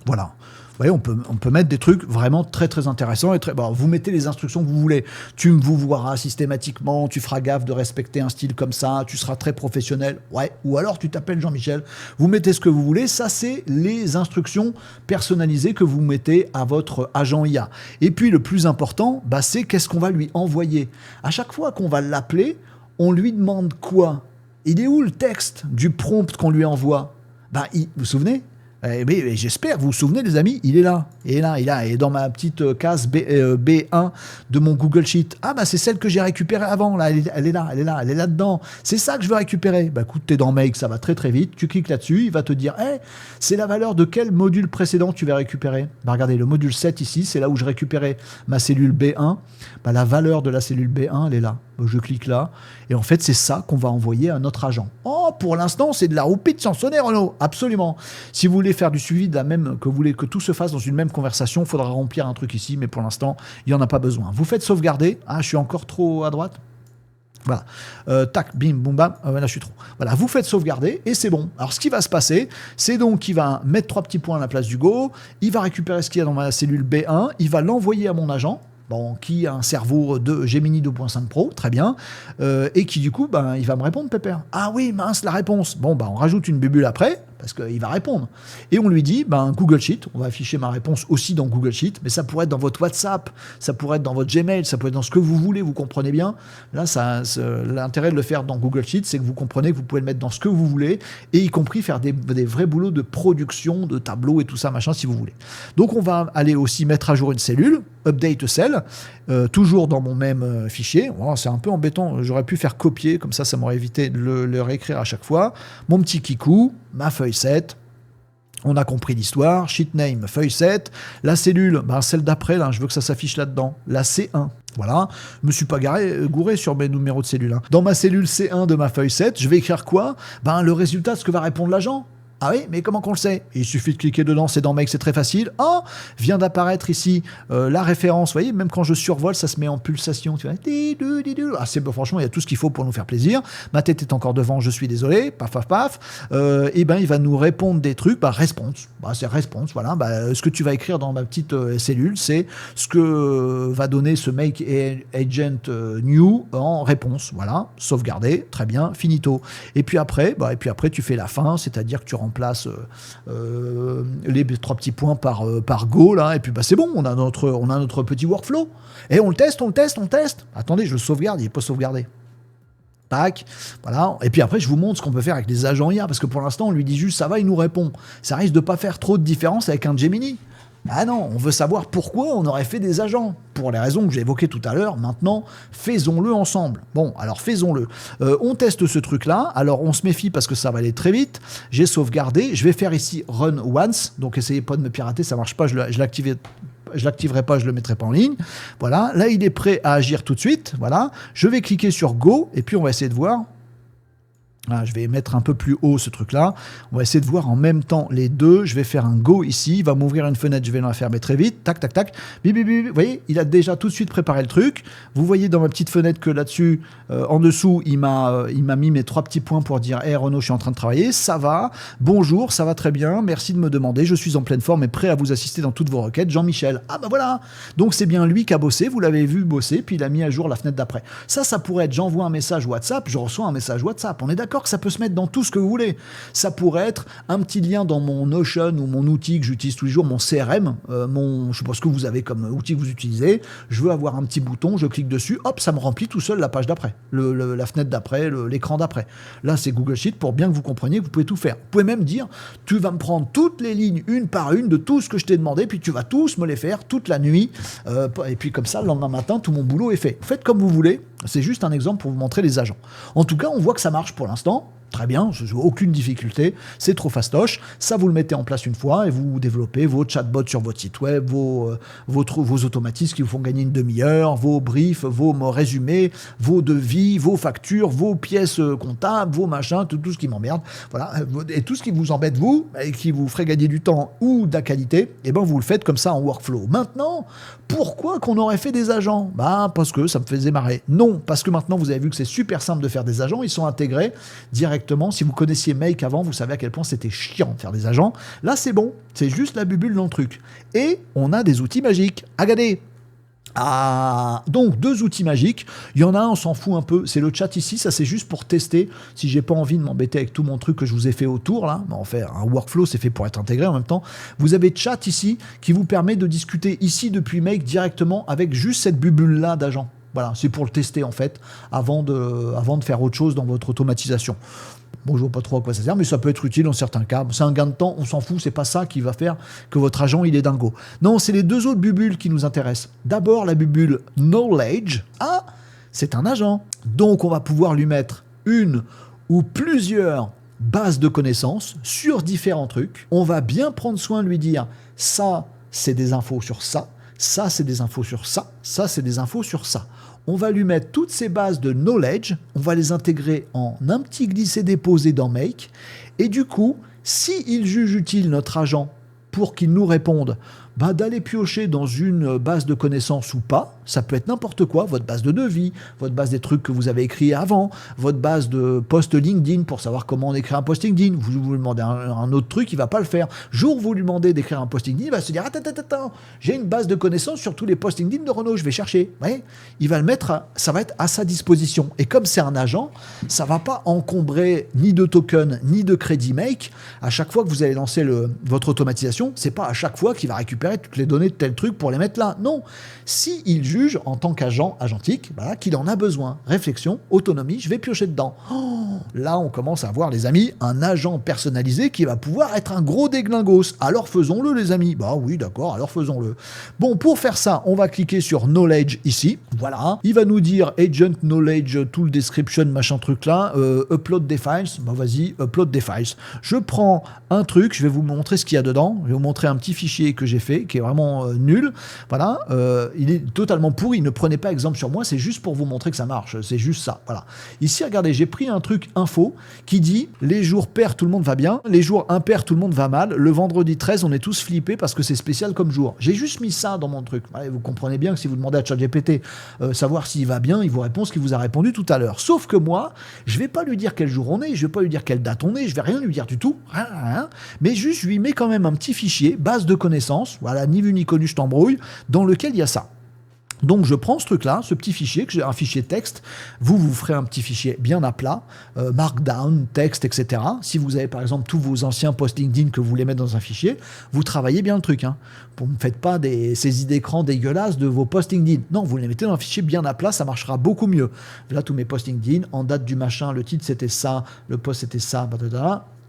Voilà. Vous voyez, on peut mettre des trucs vraiment très très intéressants. Vous mettez les instructions que vous voulez. Tu vous verras systématiquement, tu feras gaffe de respecter un style comme ça, tu seras très professionnel. Ouais. Ou alors tu t'appelles Jean-Michel. Vous mettez ce que vous voulez. Ça, c'est les instructions personnalisées que vous mettez à votre agent IA. Et puis le plus important, c'est qu'est-ce qu'on va lui envoyer. À chaque fois qu'on va l'appeler, on lui demande quoi? Il est où le texte du prompt qu'on lui envoie? Vous vous souvenez? Mais j'espère, vous vous souvenez les amis, il est là, il est dans ma petite case B1 de mon Google Sheet. Ah c'est celle que j'ai récupérée avant, là, elle est là-dedans. C'est ça que je veux récupérer. Écoute, t'es dans Make, ça va très très vite, tu cliques là-dessus, il va te dire, c'est la valeur de quel module précédent tu vas récupérer. Regardez, le module 7 ici, c'est là où je récupérais ma cellule B1. La valeur de la cellule B1, elle est là. Je clique là, et en fait, c'est ça qu'on va envoyer à notre agent. Oh, pour l'instant, c'est de la roupie de chansonnet, Renaud. Absolument. Si vous voulez faire du suivi de la même, que vous voulez que tout se fasse dans une même conversation, il faudra remplir un truc ici, mais pour l'instant, il n'y en a pas besoin. Vous faites sauvegarder. Ah, je suis encore trop à droite. Voilà. Tac, bim, boum, bam. Là, je suis trop. Voilà, vous faites sauvegarder et c'est bon. Alors, ce qui va se passer, c'est donc qu'il va mettre 3 petits points à la place du go. Il va récupérer ce qu'il y a dans ma cellule B1. Il va l'envoyer à mon agent. Qui a un cerveau de Gemini 2.5 Pro, très bien, et qui du coup, il va me répondre, pépère. Ah oui, mince, la réponse. Bon, on rajoute une bubule après, parce qu'il va répondre. Et on lui dit, Google Sheet, on va afficher ma réponse aussi dans Google Sheet, mais ça pourrait être dans votre WhatsApp, ça pourrait être dans votre Gmail, ça pourrait être dans ce que vous voulez, vous comprenez bien. Là, l'intérêt de le faire dans Google Sheet, c'est que vous comprenez que vous pouvez le mettre dans ce que vous voulez, et y compris faire des vrais boulots de production, de tableaux et tout ça, machin, si vous voulez. Donc, on va aller aussi mettre à jour une cellule, update cell, toujours dans mon même fichier. Voilà, c'est un peu embêtant, j'aurais pu faire copier, comme ça m'aurait évité de le réécrire à chaque fois. Mon petit kikou, ma feuille 7, on a compris l'histoire, sheet name, feuille 7, la cellule, celle d'après, là, je veux que ça s'affiche là-dedans, la C1. Voilà, je me suis pas gouré sur mes numéros de cellule. Dans ma cellule C1 de ma feuille 7, je vais écrire quoi? Le résultat de ce que va répondre l'agent. Ah oui, mais comment qu'on le sait? Il suffit de cliquer dedans, c'est dans Make, c'est très facile. Oh, vient d'apparaître ici la référence. Vous voyez, même quand je survole, ça se met en pulsation. Tu vois. Ah, franchement, il y a tout ce qu'il faut pour nous faire plaisir. Ma tête est encore devant, je suis désolé. Paf, paf, paf. Et ben, il va nous répondre des trucs. Response. C'est response, voilà. Ce que tu vas écrire dans ma petite cellule, c'est ce que va donner ce Make Agent New en réponse. Voilà, sauvegarder, très bien, finito. Et puis après, tu fais la fin, c'est-à-dire que tu remplaces les 3 petits points par Go, là, et puis c'est bon, on a notre petit workflow. Et on le teste. Attendez, je le sauvegarde, il n'est pas sauvegardé. Tac, voilà. Et puis après, je vous montre ce qu'on peut faire avec les agents IA, parce que pour l'instant, on lui dit juste ça va, il nous répond. Ça risque de pas faire trop de différence avec un Gemini. Ah non, on veut savoir pourquoi on aurait fait des agents. Pour les raisons que j'ai évoquées tout à l'heure, maintenant, faisons-le ensemble. Bon, alors faisons-le. On teste ce truc-là. Alors, on se méfie parce que ça va aller très vite. J'ai sauvegardé. Je vais faire ici Run Once. Donc, essayez pas de me pirater, ça marche pas. Je l'activerai pas, je le mettrai pas en ligne. Voilà. Là, il est prêt à agir tout de suite. Voilà. Je vais cliquer sur Go et puis on va essayer de voir. Ah, je vais mettre un peu plus haut ce truc-là. On va essayer de voir en même temps les deux. Je vais faire un Go ici. Il va m'ouvrir une fenêtre. Je vais la fermer très vite. Tac, tac, tac. Bip, bip, bip. Vous voyez, il a déjà tout de suite préparé le truc. Vous voyez dans ma petite fenêtre que là-dessus, en dessous, il m'a mis mes 3 petits points pour dire « Hey Renaud, je suis en train de travailler. Ça va. Bonjour, ça va très bien. Merci de me demander. Je suis en pleine forme et prêt à vous assister dans toutes vos requêtes. Jean-Michel. » Ah voilà. Donc c'est bien lui qui a bossé. Vous l'avez vu bosser. Puis il a mis à jour la fenêtre d'après. Ça pourrait être j'envoie un message WhatsApp. Je reçois un message WhatsApp. On est d'accord que ça peut se mettre dans tout ce que vous voulez. Ça pourrait être un petit lien dans mon Notion ou mon outil que j'utilise tous les jours, mon CRM, je ne sais pas ce que vous avez comme outil que vous utilisez. Je veux avoir un petit bouton, je clique dessus, hop, ça me remplit tout seul la page d'après, la fenêtre d'après, l'écran d'après. Là, c'est Google Sheet pour bien que vous compreniez que vous pouvez tout faire. Vous pouvez même dire, tu vas me prendre toutes les lignes une par une de tout ce que je t'ai demandé, puis tu vas tous me les faire toute la nuit. Et puis comme ça, le lendemain matin, tout mon boulot est fait. Faites comme vous voulez. C'est juste un exemple pour vous montrer les agents. En tout cas, on voit que ça marche pour l'instant. Très bien, aucune difficulté, c'est trop fastoche. Ça, vous le mettez en place une fois et vous développez vos chatbots sur votre site web, vos automatismes qui vous font gagner une demi-heure, vos briefs, vos résumés, vos devis, vos factures, vos pièces comptables, vos machins, tout ce qui m'emmerde. Voilà. Et tout ce qui vous embête, vous, et qui vous ferait gagner du temps ou de la qualité, eh ben vous le faites comme ça en workflow. Maintenant, pourquoi qu'on aurait fait des agents? Parce que ça me faisait marrer. Non, parce que maintenant, vous avez vu que c'est super simple de faire des agents. Ils sont intégrés directement. Si vous connaissiez Make avant, vous savez à quel point c'était chiant de faire des agents. Là, c'est bon. C'est juste la bubule dans le truc. Et on a des outils magiques. Regardez. Ah, donc 2 outils magiques. Il y en a un, on s'en fout un peu. C'est le chat ici. Ça, c'est juste pour tester. Si j'ai pas envie de m'embêter avec tout mon truc que je vous ai fait autour, là. En fait, un workflow, c'est fait pour être intégré en même temps. Vous avez chat ici qui vous permet de discuter ici depuis Make directement avec juste cette bubule-là d'agent. Voilà, c'est pour le tester en fait, avant de faire autre chose dans votre automatisation. Bon, je vois pas trop à quoi ça sert, mais ça peut être utile dans certains cas. C'est un gain de temps, on s'en fout, c'est pas ça qui va faire que votre agent il est dingo. Non, c'est les 2 autres bubules qui nous intéressent. D'abord la bubule Knowledge. Ah, c'est un agent. Donc on va pouvoir lui mettre une ou plusieurs bases de connaissances sur différents trucs. On va bien prendre soin de lui dire ça, c'est des infos sur ça. Ça, c'est des infos sur ça. Ça, c'est des infos sur ça. On va lui mettre toutes ces bases de knowledge. On va les intégrer en un petit glisser-déposer dans Make. Et du coup, s'il juge utile notre agent pour qu'il nous réponde, d'aller piocher dans une base de connaissances ou pas, ça peut être n'importe quoi, votre base de devis, votre base des trucs que vous avez écrits avant, votre base de post LinkedIn pour savoir comment on écrit un post LinkedIn. Vous lui demandez un autre truc, il va pas le faire. Jour où vous lui demandez d'écrire un post LinkedIn, il va se dire attends, j'ai une base de connaissances sur tous les posts LinkedIn de Renaud, je vais chercher. Ouais, il va le mettre, ça va être à sa disposition. Et comme c'est un agent, ça va pas encombrer ni de token ni de crédit Make. À chaque fois que vous allez lancer votre automatisation, c'est pas à chaque fois qu'il va récupérer toutes les données de tel truc pour les mettre là. Non. Si il juge en tant qu'agent agentique, qu'il en a besoin, réflexion, autonomie, je vais piocher dedans. Là, on commence à voir, les amis, un agent personnalisé qui va pouvoir être un gros déglingos. Alors faisons-le, les amis. Oui, d'accord, alors faisons-le. Bon, pour faire ça, on va cliquer sur Knowledge ici. Voilà. Il va nous dire Agent Knowledge, Tool Description, machin truc là. Upload des files. Vas-y, upload des files. Je prends un truc, je vais vous montrer ce qu'il y a dedans. Je vais vous montrer un petit fichier que j'ai fait, qui est vraiment nul. Voilà. Il est totalement pourri. Ne prenez pas exemple sur moi, c'est juste pour vous montrer que ça marche. C'est juste ça. Voilà. Ici, regardez, j'ai pris un truc info qui dit les jours pairs, tout le monde va bien, les jours impairs, tout le monde va mal, le vendredi 13, on est tous flippés parce que c'est spécial comme jour. J'ai juste mis ça dans mon truc. Allez, vous comprenez bien que si vous demandez à ChatGPT savoir s'il va bien, il vous répond ce qu'il vous a répondu tout à l'heure. Sauf que moi, je vais pas lui dire quel jour on est, je vais pas lui dire quelle date on est, je vais rien lui dire du tout, rien, mais juste je lui mets quand même un petit fichier, base de connaissances, voilà, ni vu ni connu, je t'embrouille, dans lequel il y a ça. Donc je prends ce truc-là, ce petit fichier, que j'ai un fichier texte, vous ferez un petit fichier bien à plat, markdown, texte, etc. Si vous avez par exemple tous vos anciens posts LinkedIn que vous voulez mettre dans un fichier, vous travaillez bien le truc. Vous ne faites pas ces idées d'écran dégueulasses de vos posts LinkedIn. Non, vous les mettez dans un fichier bien à plat, ça marchera beaucoup mieux. Là, tous mes posts LinkedIn, en date du machin, le titre c'était ça, le post c'était ça,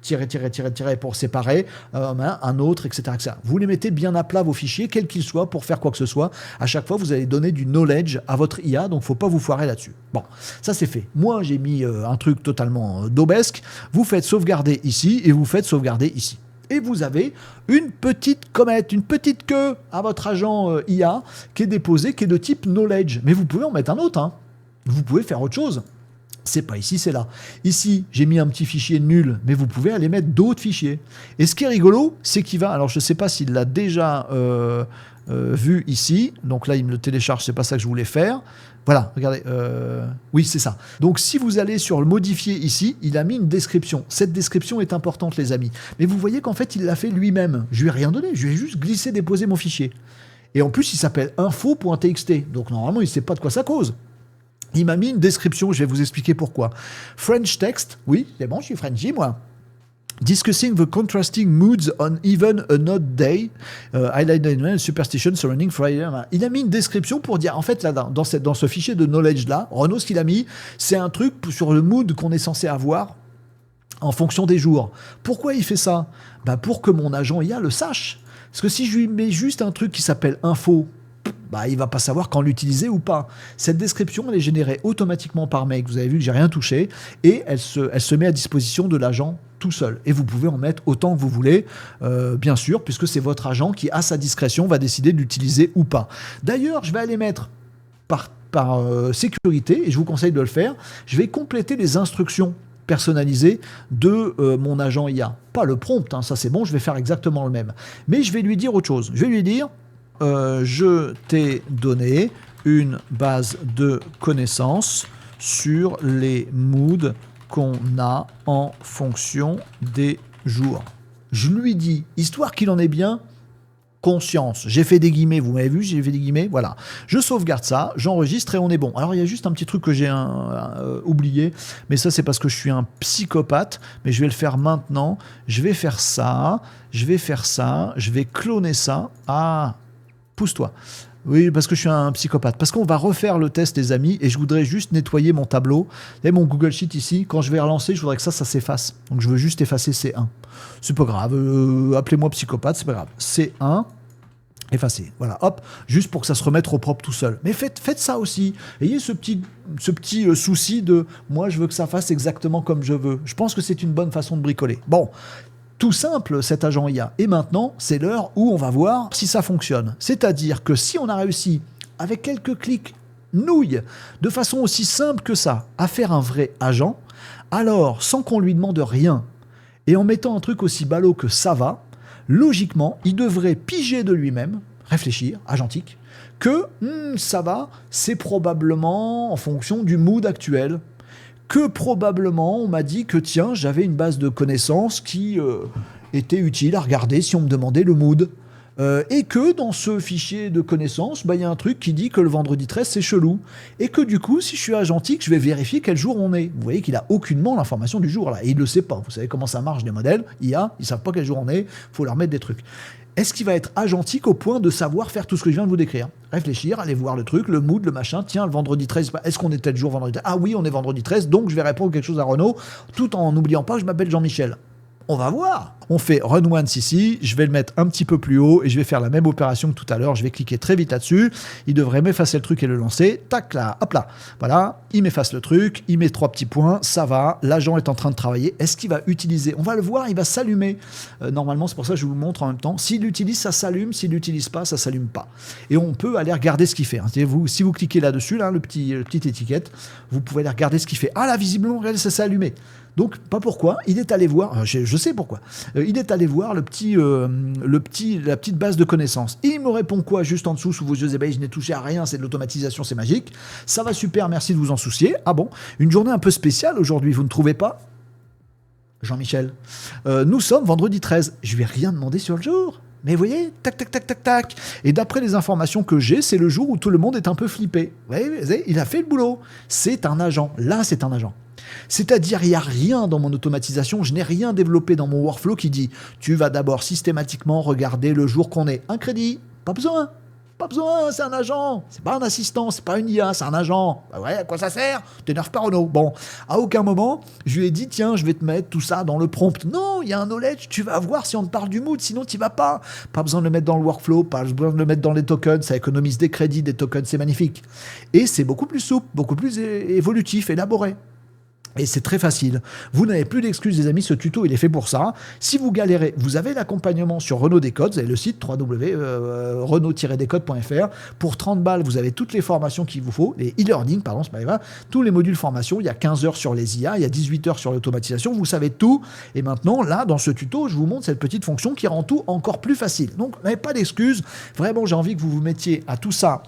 tirer pour séparer, un autre, etc., etc. Vous les mettez bien à plat vos fichiers, quels qu'ils soient, pour faire quoi que ce soit. À chaque fois, vous allez donner du knowledge à votre IA, donc il ne faut pas vous foirer là-dessus. Bon, ça c'est fait. Moi, j'ai mis un truc totalement daubesque. Vous faites sauvegarder ici et vous faites sauvegarder ici. Et vous avez une petite comète, une petite queue à votre agent IA qui est déposée, qui est de type knowledge. Mais vous pouvez en mettre un autre. Vous pouvez faire autre chose. C'est pas ici, c'est là. Ici, j'ai mis un petit fichier nul, mais vous pouvez aller mettre d'autres fichiers. Et ce qui est rigolo, c'est qu'il va... Alors, je ne sais pas s'il l'a déjà vu ici. Donc là, il me le télécharge, c'est pas ça que je voulais faire. Voilà, regardez. Oui, c'est ça. Donc, si vous allez sur le modifier ici, il a mis une description. Cette description est importante, les amis. Mais vous voyez qu'en fait, il l'a fait lui-même. Je lui ai rien donné. Je lui ai juste glissé, déposé mon fichier. Et en plus, il s'appelle info.txt. Donc, normalement, il ne sait pas de quoi ça cause. Il m'a mis une description, je vais vous expliquer pourquoi. French text, oui, c'est bon, je suis Frenchy, moi. Discussing the contrasting moods on even a odd day, highlighting superstition surrounding Friday. Il a mis une description pour dire, en fait, là, dans ce fichier de knowledge-là, Renaud, ce qu'il a mis, c'est un truc sur le mood qu'on est censé avoir en fonction des jours. Pourquoi il fait ça ? Pour que mon agent IA le sache. Parce que si je lui mets juste un truc qui s'appelle info, il ne va pas savoir quand l'utiliser ou pas. Cette description, elle est générée automatiquement par mail. Vous avez vu que j'ai rien touché. Et elle se met à disposition de l'agent tout seul. Et vous pouvez en mettre autant que vous voulez, bien sûr, puisque c'est votre agent qui, à sa discrétion, va décider de l'utiliser ou pas. D'ailleurs, je vais aller mettre par sécurité, et je vous conseille de le faire, je vais compléter les instructions personnalisées de mon agent IA. Pas le prompt, ça c'est bon, je vais faire exactement le même. Mais je vais lui dire autre chose. Je vais lui dire... je t'ai donné une base de connaissances sur les moods qu'on a en fonction des jours. Je lui dis, histoire qu'il en ait bien conscience. J'ai fait des guillemets, vous m'avez vu, j'ai fait des guillemets, voilà. Je sauvegarde ça, j'enregistre et on est bon. Alors il y a juste un petit truc que j'ai oublié, mais ça c'est parce que je suis un psychopathe, mais je vais le faire maintenant. Je vais faire ça, je vais cloner ça. Pousse-toi. Oui, parce que je suis un psychopathe. Parce qu'on va refaire le test, les amis, et je voudrais juste nettoyer mon tableau. Vous voyez mon Google Sheet ici, quand je vais relancer, je voudrais que ça s'efface. Donc je veux juste effacer C1. C'est pas grave, appelez-moi psychopathe, c'est pas grave. C1, effacer. Voilà, hop, juste pour que ça se remette au propre tout seul. Mais faites ça aussi. Ayez ce petit souci de, moi je veux que ça fasse exactement comme je veux. Je pense que c'est une bonne façon de bricoler. Bon. Tout simple, cet agent IA. Et maintenant, c'est l'heure où on va voir si ça fonctionne. C'est-à-dire que si on a réussi, avec quelques clics, nouilles, de façon aussi simple que ça, à faire un vrai agent, alors, sans qu'on lui demande rien, et en mettant un truc aussi ballot que ça va, logiquement, il devrait piger de lui-même, réfléchir, agentique, que ça va, c'est probablement en fonction du mood actuel, que probablement on m'a dit que tiens, j'avais une base de connaissances qui était utile à regarder si on me demandait le mood. Et que dans ce fichier de connaissances, il y a un truc qui dit que le vendredi 13 c'est chelou. Et que du coup, si je suis agentique, je vais vérifier quel jour on est. Vous voyez qu'il a aucunement l'information du jour là. Et il ne le sait pas. Vous savez comment ça marche des modèles IA, ils ne savent pas quel jour on est, il faut leur mettre des trucs. Est-ce qu'il va être agentique au point de savoir faire tout ce que je viens de vous décrire ? Réfléchir, aller voir le truc, le mood, le machin. Tiens, le vendredi 13, est-ce qu'on est tel jour vendredi 13 ? Ah oui, on est vendredi 13, donc je vais répondre quelque chose à Renaud, tout en n'oubliant pas que je m'appelle Jean-Michel. On va voir. On fait run once ici, je vais le mettre un petit peu plus haut et je vais faire la même opération que tout à l'heure. Je vais cliquer très vite là-dessus. Il devrait m'effacer le truc et le lancer. Tac là, hop là. Voilà, il m'efface le truc, il met 3 petits points, ça va. L'agent est en train de travailler. Est-ce qu'il va utiliser? On va le voir, il va s'allumer. Normalement, c'est pour ça que je vous le montre en même temps. S'il l'utilise, ça s'allume. S'il l'utilise pas, ça s'allume pas. Et on peut aller regarder ce qu'il fait. Si vous cliquez là-dessus, là, le petite étiquette, vous pouvez aller regarder ce qu'il fait. Ah là, visiblement, regardez, ça s'est allumé. Donc, pas pourquoi, il est allé voir, je sais pourquoi, il est allé voir la petite base de connaissances. Et il me répond quoi, juste en dessous, sous vos yeux ébahis, je n'ai touché à rien, c'est de l'automatisation, c'est magique. Ça va super, merci de vous en soucier. Ah bon, une journée un peu spéciale aujourd'hui, vous ne trouvez pas? Jean-Michel, nous sommes vendredi 13, je lui ai rien demandé sur le jour. Mais vous voyez, tac, tac, tac, tac, tac. Et d'après les informations que j'ai, c'est le jour où tout le monde est un peu flippé. Vous voyez, il a fait le boulot. C'est un agent. Là, c'est un agent. C'est-à-dire, il n'y a rien dans mon automatisation, je n'ai rien développé dans mon workflow qui dit « Tu vas d'abord systématiquement regarder le jour qu'on est. Un crédit, pas besoin. Pas besoin, c'est un agent. C'est pas un assistant, c'est pas une IA, c'est un agent. Bah ouais, à quoi ça sert? T'énerve pas Renaud. Bon, à aucun moment, je lui ai dit, tiens, je vais te mettre tout ça dans le prompt. Non, il y a un knowledge, tu vas voir si on te parle du mood, sinon tu vas pas. Pas besoin de le mettre dans le workflow, pas besoin de le mettre dans les tokens, ça économise des crédits, des tokens, c'est magnifique. Et c'est beaucoup plus souple, beaucoup plus évolutif, élaboré. Et c'est très facile. Vous n'avez plus d'excuses, les amis. Ce tuto, il est fait pour ça. Si vous galérez, vous avez l'accompagnement sur Renaud Décode. Vous avez le site www.renaud-décode.fr. Pour 30 balles, vous avez toutes les formations qu'il vous faut. Les e-learning, pardon, c'est pas grave. Tous les modules formation. Il y a 15 heures sur les IA. Il y a 18 heures sur l'automatisation. Vous savez tout. Et maintenant, là, dans ce tuto, je vous montre cette petite fonction qui rend tout encore plus facile. Donc, vous n'avez pas d'excuses. Vraiment, j'ai envie que vous vous mettiez à tout ça.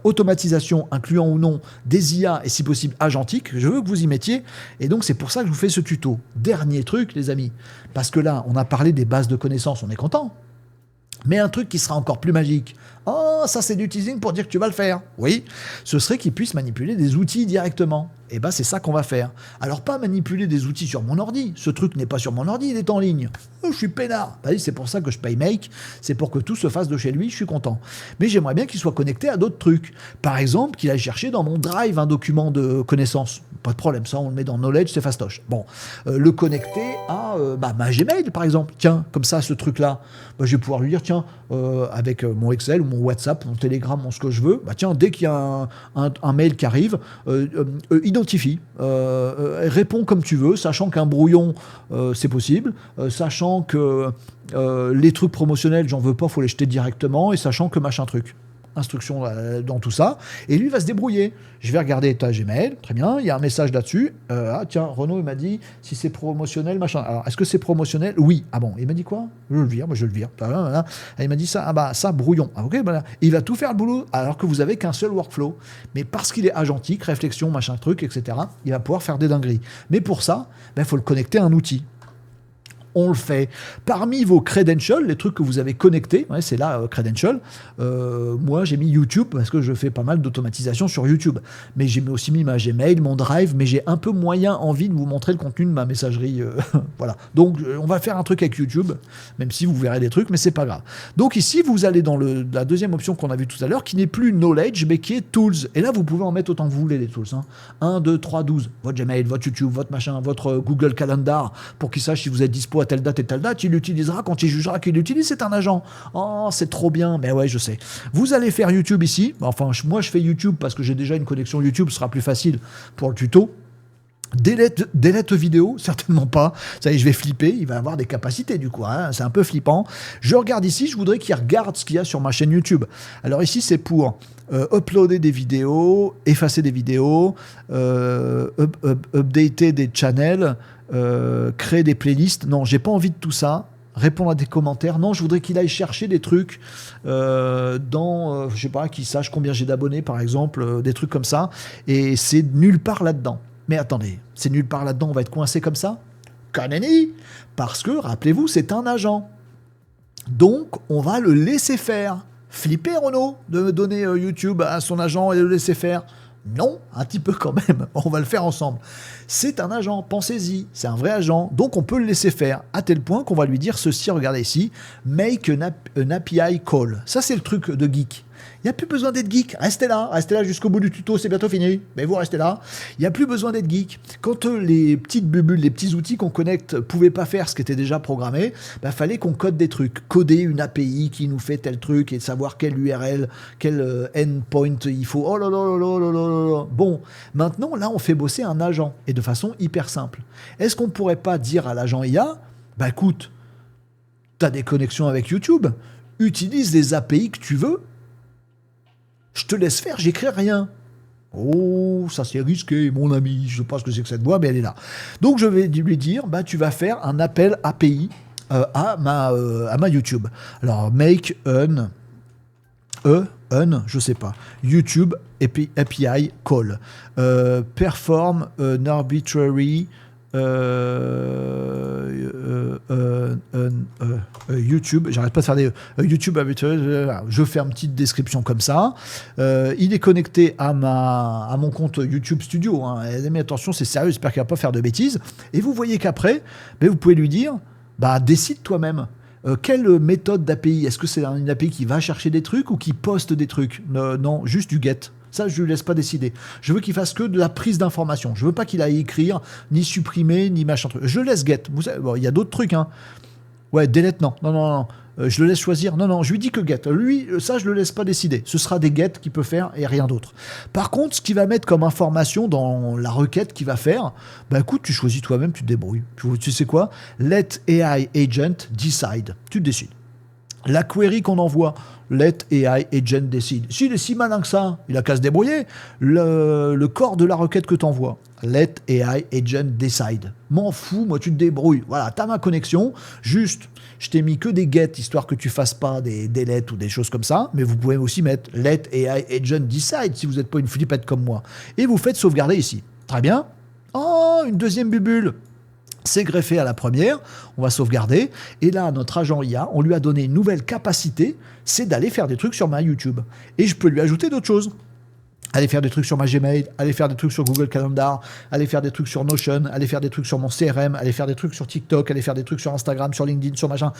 Automatisation, incluant ou non des IA et si possible agentiques. Je veux que vous y mettiez. Et donc, c'est pour ça que je vous fais ce tuto. Dernier truc, les amis, parce que là, on a parlé des bases de connaissances, on est content. Mais un truc qui sera encore plus magique. Oh, ça c'est du teasing pour dire que tu vas le faire. Oui, ce serait qu'il puisse manipuler des outils directement. Et ben c'est ça qu'on va faire. Alors pas manipuler des outils sur mon ordi. Ce truc n'est pas sur mon ordi, il est en ligne. Je suis peinard. Bah, c'est pour ça que je paye Make. C'est pour que tout se fasse de chez lui, je suis content. Mais j'aimerais bien qu'il soit connecté à d'autres trucs. Par exemple, qu'il aille chercher dans mon Drive un document de connaissances. Pas de problème, ça on le met dans Knowledge, c'est fastoche. Bon, le connecter à ma Gmail par exemple. Tiens, comme ça, ce truc-là, je vais pouvoir lui dire, tiens, avec mon Excel ou mon WhatsApp, mon Telegram, mon ce que je veux, tiens, dès qu'il y a un mail qui arrive, identifie, réponds comme tu veux, sachant qu'un brouillon, c'est possible, sachant que les trucs promotionnels, j'en veux pas, faut les jeter directement, et sachant que machin truc. Instruction dans tout ça, et lui va se débrouiller. Je vais regarder ta Gmail, très bien, il y a un message là-dessus. Ah tiens, Renaud il m'a dit si c'est promotionnel, machin. Alors est-ce que c'est promotionnel? Oui. Ah bon, il m'a dit quoi? Je le vire, moi je le vire. Et il m'a dit ça, ça brouillon. Ah ok, voilà. Il va tout faire le boulot alors que vous avez qu'un seul workflow. Mais parce qu'il est agentique, réflexion, machin truc, etc., il va pouvoir faire des dingueries. Mais pour ça, il faut le connecter à un outil. On le fait. Parmi vos credentials, les trucs que vous avez connectés, c'est là, credential, moi j'ai mis YouTube parce que je fais pas mal d'automatisation sur YouTube. Mais j'ai aussi mis ma Gmail, mon Drive, mais j'ai un peu moyen envie de vous montrer le contenu de ma messagerie. Voilà. Donc on va faire un truc avec YouTube, même si vous verrez des trucs, mais c'est pas grave. Donc ici, vous allez dans la deuxième option qu'on a vue tout à l'heure, qui n'est plus Knowledge, mais qui est Tools. Et là, vous pouvez en mettre autant que vous voulez, les tools. 1, 2, 3, 12. Votre Gmail, votre YouTube, votre machin, votre Google Calendar, pour qu'il sache si vous êtes dispo à telle date et telle date, il l'utilisera quand il jugera qu'il l'utilise, c'est un agent. Oh, c'est trop bien, mais ouais, je sais. Vous allez faire YouTube ici, enfin, moi je fais YouTube parce que j'ai déjà une connexion YouTube, ce sera plus facile pour le tuto. Delete vidéo, certainement pas. Ça y est, je vais flipper, il va avoir des capacités du coup, c'est un peu flippant. Je regarde ici, je voudrais qu'il regarde ce qu'il y a sur ma chaîne YouTube. Alors ici, c'est pour uploader des vidéos, effacer des vidéos, updater des channels, créer des playlists. Non, j'ai pas envie de tout ça. Répondre à des commentaires. Non, je voudrais qu'il aille chercher des trucs je sais pas, qu'il sache combien j'ai d'abonnés, par exemple, des trucs comme ça. Et c'est nulle part là-dedans. Mais attendez, c'est nulle part là-dedans, on va être coincé comme ça? Caneni! Parce que, rappelez-vous, c'est un agent. Donc, on va le laisser faire. Flipper, Renaud, de me donner YouTube à son agent et de le laisser faire? Non, un petit peu quand même. On va le faire ensemble. C'est un agent, pensez-y, c'est un vrai agent, donc on peut le laisser faire, à tel point qu'on va lui dire ceci, regardez ici, make an API call. Ça, c'est le truc de geek. Il n'y a plus besoin d'être geek. Restez là jusqu'au bout du tuto, c'est bientôt fini. Mais vous restez là. Il n'y a plus besoin d'être geek. Quand les petites bubules, les petits outils qu'on connecte pouvaient pas faire ce qui était déjà programmé, fallait qu'on code des trucs. Coder une API qui nous fait tel truc et savoir quelle URL, quel endpoint il faut. Oh là là là là là là. Bon, maintenant, là, on fait bosser un agent et de façon hyper simple. Est-ce qu'on pourrait pas dire à l'agent IA, écoute, tu as des connexions avec YouTube, utilise les API que tu veux, je te laisse faire, j'écris rien. Oh, ça c'est risqué, mon ami, je sais pas ce que c'est que cette voix, mais elle est là. Donc je vais lui dire, tu vas faire un appel API à ma YouTube. Alors, make je sais pas, YouTube API call. Perform an arbitrary YouTube, j'arrête pas de faire des YouTube arbitrary, je fais une petite description comme ça. Il est connecté à mon compte YouTube Studio, hein. Mais attention, c'est sérieux, j'espère qu'il va pas faire de bêtises. Et vous voyez qu'après, vous pouvez lui dire, décide toi-même. Quelle méthode d'API? Est-ce que c'est une API qui va chercher des trucs ou qui poste des trucs? Non, juste du get. Ça, je ne lui laisse pas décider. Je veux qu'il fasse que de la prise d'information. Je veux pas qu'il aille écrire, ni supprimer, ni machin truc. Je laisse get. Il y a d'autres trucs, hein. Ouais, delete, non. Je le laisse choisir. Non, je lui dis que get. Lui, ça, je le laisse pas décider. Ce sera des get qu'il peut faire et rien d'autre. Par contre, ce qu'il va mettre comme information dans la requête qu'il va faire, écoute, tu choisis toi-même, tu te débrouilles. Tu sais quoi? Let AI agent decide. Tu te décides. La query qu'on envoie, let AI agent decide. S'il est si malin que ça, il a qu'à se débrouiller. Le corps de la requête que tu envoies, let AI agent decide. M'en fous, moi tu te débrouilles. Voilà, t'as ma connexion. Juste, je t'ai mis que des get, histoire que tu fasses pas des delete ou des choses comme ça. Mais vous pouvez aussi mettre let AI agent decide si vous n'êtes pas une flippette comme moi. Et vous faites sauvegarder ici. Très bien. Oh, une deuxième bubule. C'est greffé à la première, on va sauvegarder, et là, notre agent IA, on lui a donné une nouvelle capacité, c'est d'aller faire des trucs sur ma YouTube. Et je peux lui ajouter d'autres choses. Aller faire des trucs sur ma Gmail, aller faire des trucs sur Google Calendar, aller faire des trucs sur Notion, aller faire des trucs sur mon CRM, aller faire des trucs sur TikTok, aller faire des trucs sur Instagram, sur LinkedIn, sur machin.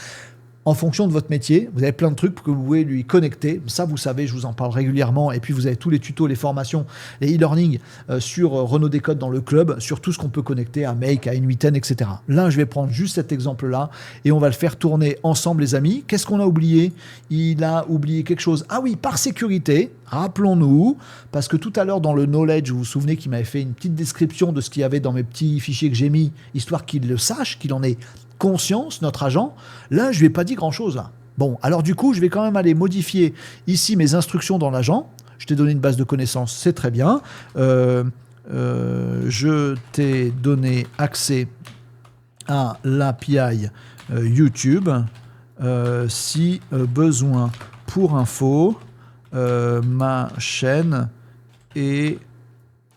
En fonction de votre métier, vous avez plein de trucs que vous pouvez lui connecter. Ça, vous savez, je vous en parle régulièrement. Et puis, vous avez tous les tutos, les formations, les e-learning sur Renaud Décode dans le club, sur tout ce qu'on peut connecter à Make, à Inuiten, etc. Là, je vais prendre juste cet exemple-là et on va le faire tourner ensemble, les amis. Qu'est-ce qu'on a oublié? Il a oublié quelque chose. Ah oui, par sécurité, rappelons-nous, parce que tout à l'heure, dans le knowledge, vous vous souvenez qu'il m'avait fait une petite description de ce qu'il y avait dans mes petits fichiers que j'ai mis, histoire qu'il le sache, qu'il en ait conscience, notre agent. Là, je ne lui ai pas dit grand-chose. Là. Bon, alors du coup, je vais quand même aller modifier ici mes instructions dans l'agent. Je t'ai donné une base de connaissances, c'est très bien. Je t'ai donné accès à l'API YouTube. Si besoin pour info, ma chaîne est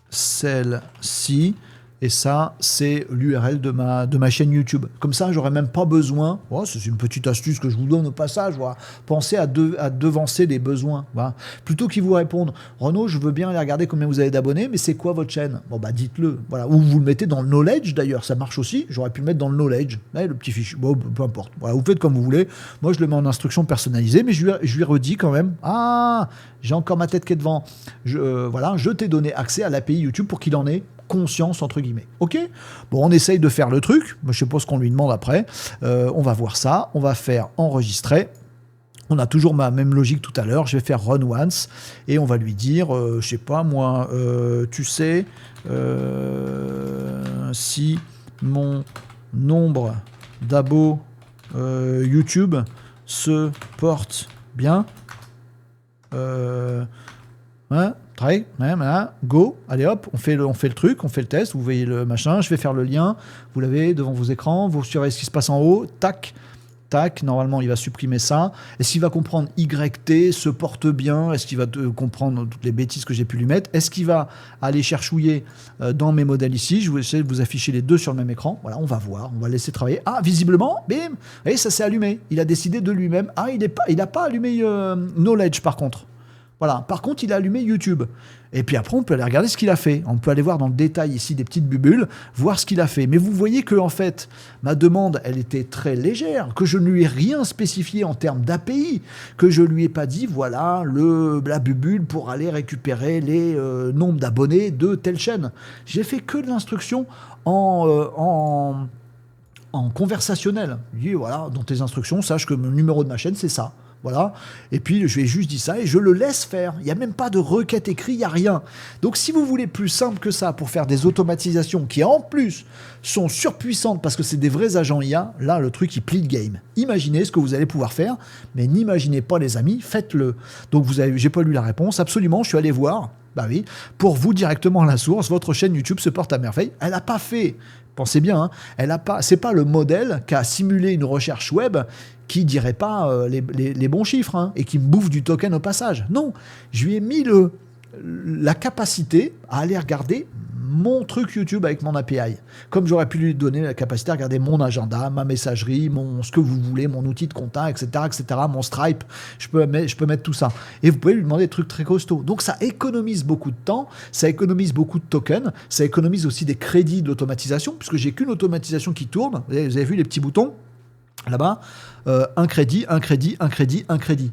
celle-ci. Et ça, c'est l'URL de ma chaîne YouTube. Comme ça, j'aurais même pas besoin. Oh, c'est une petite astuce que je vous donne au passage. Voilà. Pensez à devancer les besoins. Voilà. Plutôt qu'ils vous répondent, Renaud, je veux bien aller regarder combien vous avez d'abonnés, mais c'est quoi votre chaîne? Bon, dites-le. Voilà. Ou vous le mettez dans le knowledge, d'ailleurs. Ça marche aussi. J'aurais pu le mettre dans le knowledge. Là, le petit fichier. Bon, peu importe. Voilà. Vous faites comme vous voulez. Moi, je le mets en instruction personnalisée, mais je lui redis quand même. Ah, j'ai encore ma tête qui est devant. Voilà. Je t'ai donné accès à l'API YouTube pour qu'il en ait conscience, entre guillemets. Ok? Bon, on essaye de faire le truc. Je sais pas ce qu'on lui demande après. On va voir ça. On va faire enregistrer. On a toujours ma même logique tout à l'heure. Je vais faire run once et on va lui dire, je sais pas moi, tu sais, si mon nombre d'abos YouTube se porte bien, Très, go, allez hop, on fait le truc, on fait le test, vous voyez le machin, je vais faire le lien, vous l'avez devant vos écrans, vous surveillez ce qui se passe en haut, tac, normalement il va supprimer ça, est-ce qu'il va comprendre YT, se porte bien, est-ce qu'il va comprendre toutes les bêtises que j'ai pu lui mettre, est-ce qu'il va aller cherchouiller dans mes modèles ici, je vais essayer de vous afficher les deux sur le même écran, voilà, on va voir, on va laisser travailler, visiblement, bim, vous voyez, ça s'est allumé, il a décidé de lui-même, il n'a pas allumé Knowledge par contre. Voilà. Par contre, il a allumé YouTube. Et puis après, on peut aller regarder ce qu'il a fait. On peut aller voir dans le détail ici des petites bubules, voir ce qu'il a fait. Mais vous voyez que en fait, ma demande, elle était très légère, que je ne lui ai rien spécifié en termes d'API, que je lui ai pas dit, voilà, la bubule pour aller récupérer les nombres d'abonnés de telle chaîne. J'ai fait que de l'instruction en conversationnel. Je dis, voilà, dans tes instructions, sache que mon numéro de ma chaîne, c'est ça. Voilà. Et puis, je lui ai juste dit ça et je le laisse faire. Il n'y a même pas de requête écrite, il n'y a rien. Donc, si vous voulez plus simple que ça pour faire des automatisations qui, en plus, sont surpuissantes parce que c'est des vrais agents IA, là, le truc, il plie le game. Imaginez ce que vous allez pouvoir faire, mais n'imaginez pas, les amis, faites-le. Donc, j'ai pas lu la réponse. Absolument, je suis allé voir. Bah oui, pour vous directement à la source, votre chaîne YouTube se porte à merveille. Elle n'a pas fait, pensez bien, hein, c'est pas le modèle qui a simulé une recherche web qui dirait pas les bons chiffres hein, et qui me bouffe du token au passage. Non, je lui ai mis la capacité à aller regarder mon truc YouTube avec mon API. Comme j'aurais pu lui donner la capacité à regarder mon agenda, ma messagerie, ce que vous voulez, mon outil de contact, etc., mon Stripe. Je peux mettre tout ça. Et vous pouvez lui demander des trucs très costauds. Donc ça économise beaucoup de temps, ça économise beaucoup de tokens, ça économise aussi des crédits d'automatisation, puisque j'ai qu'une automatisation qui tourne. Vous avez vu les petits boutons là-bas, un crédit, un crédit, un crédit, un crédit.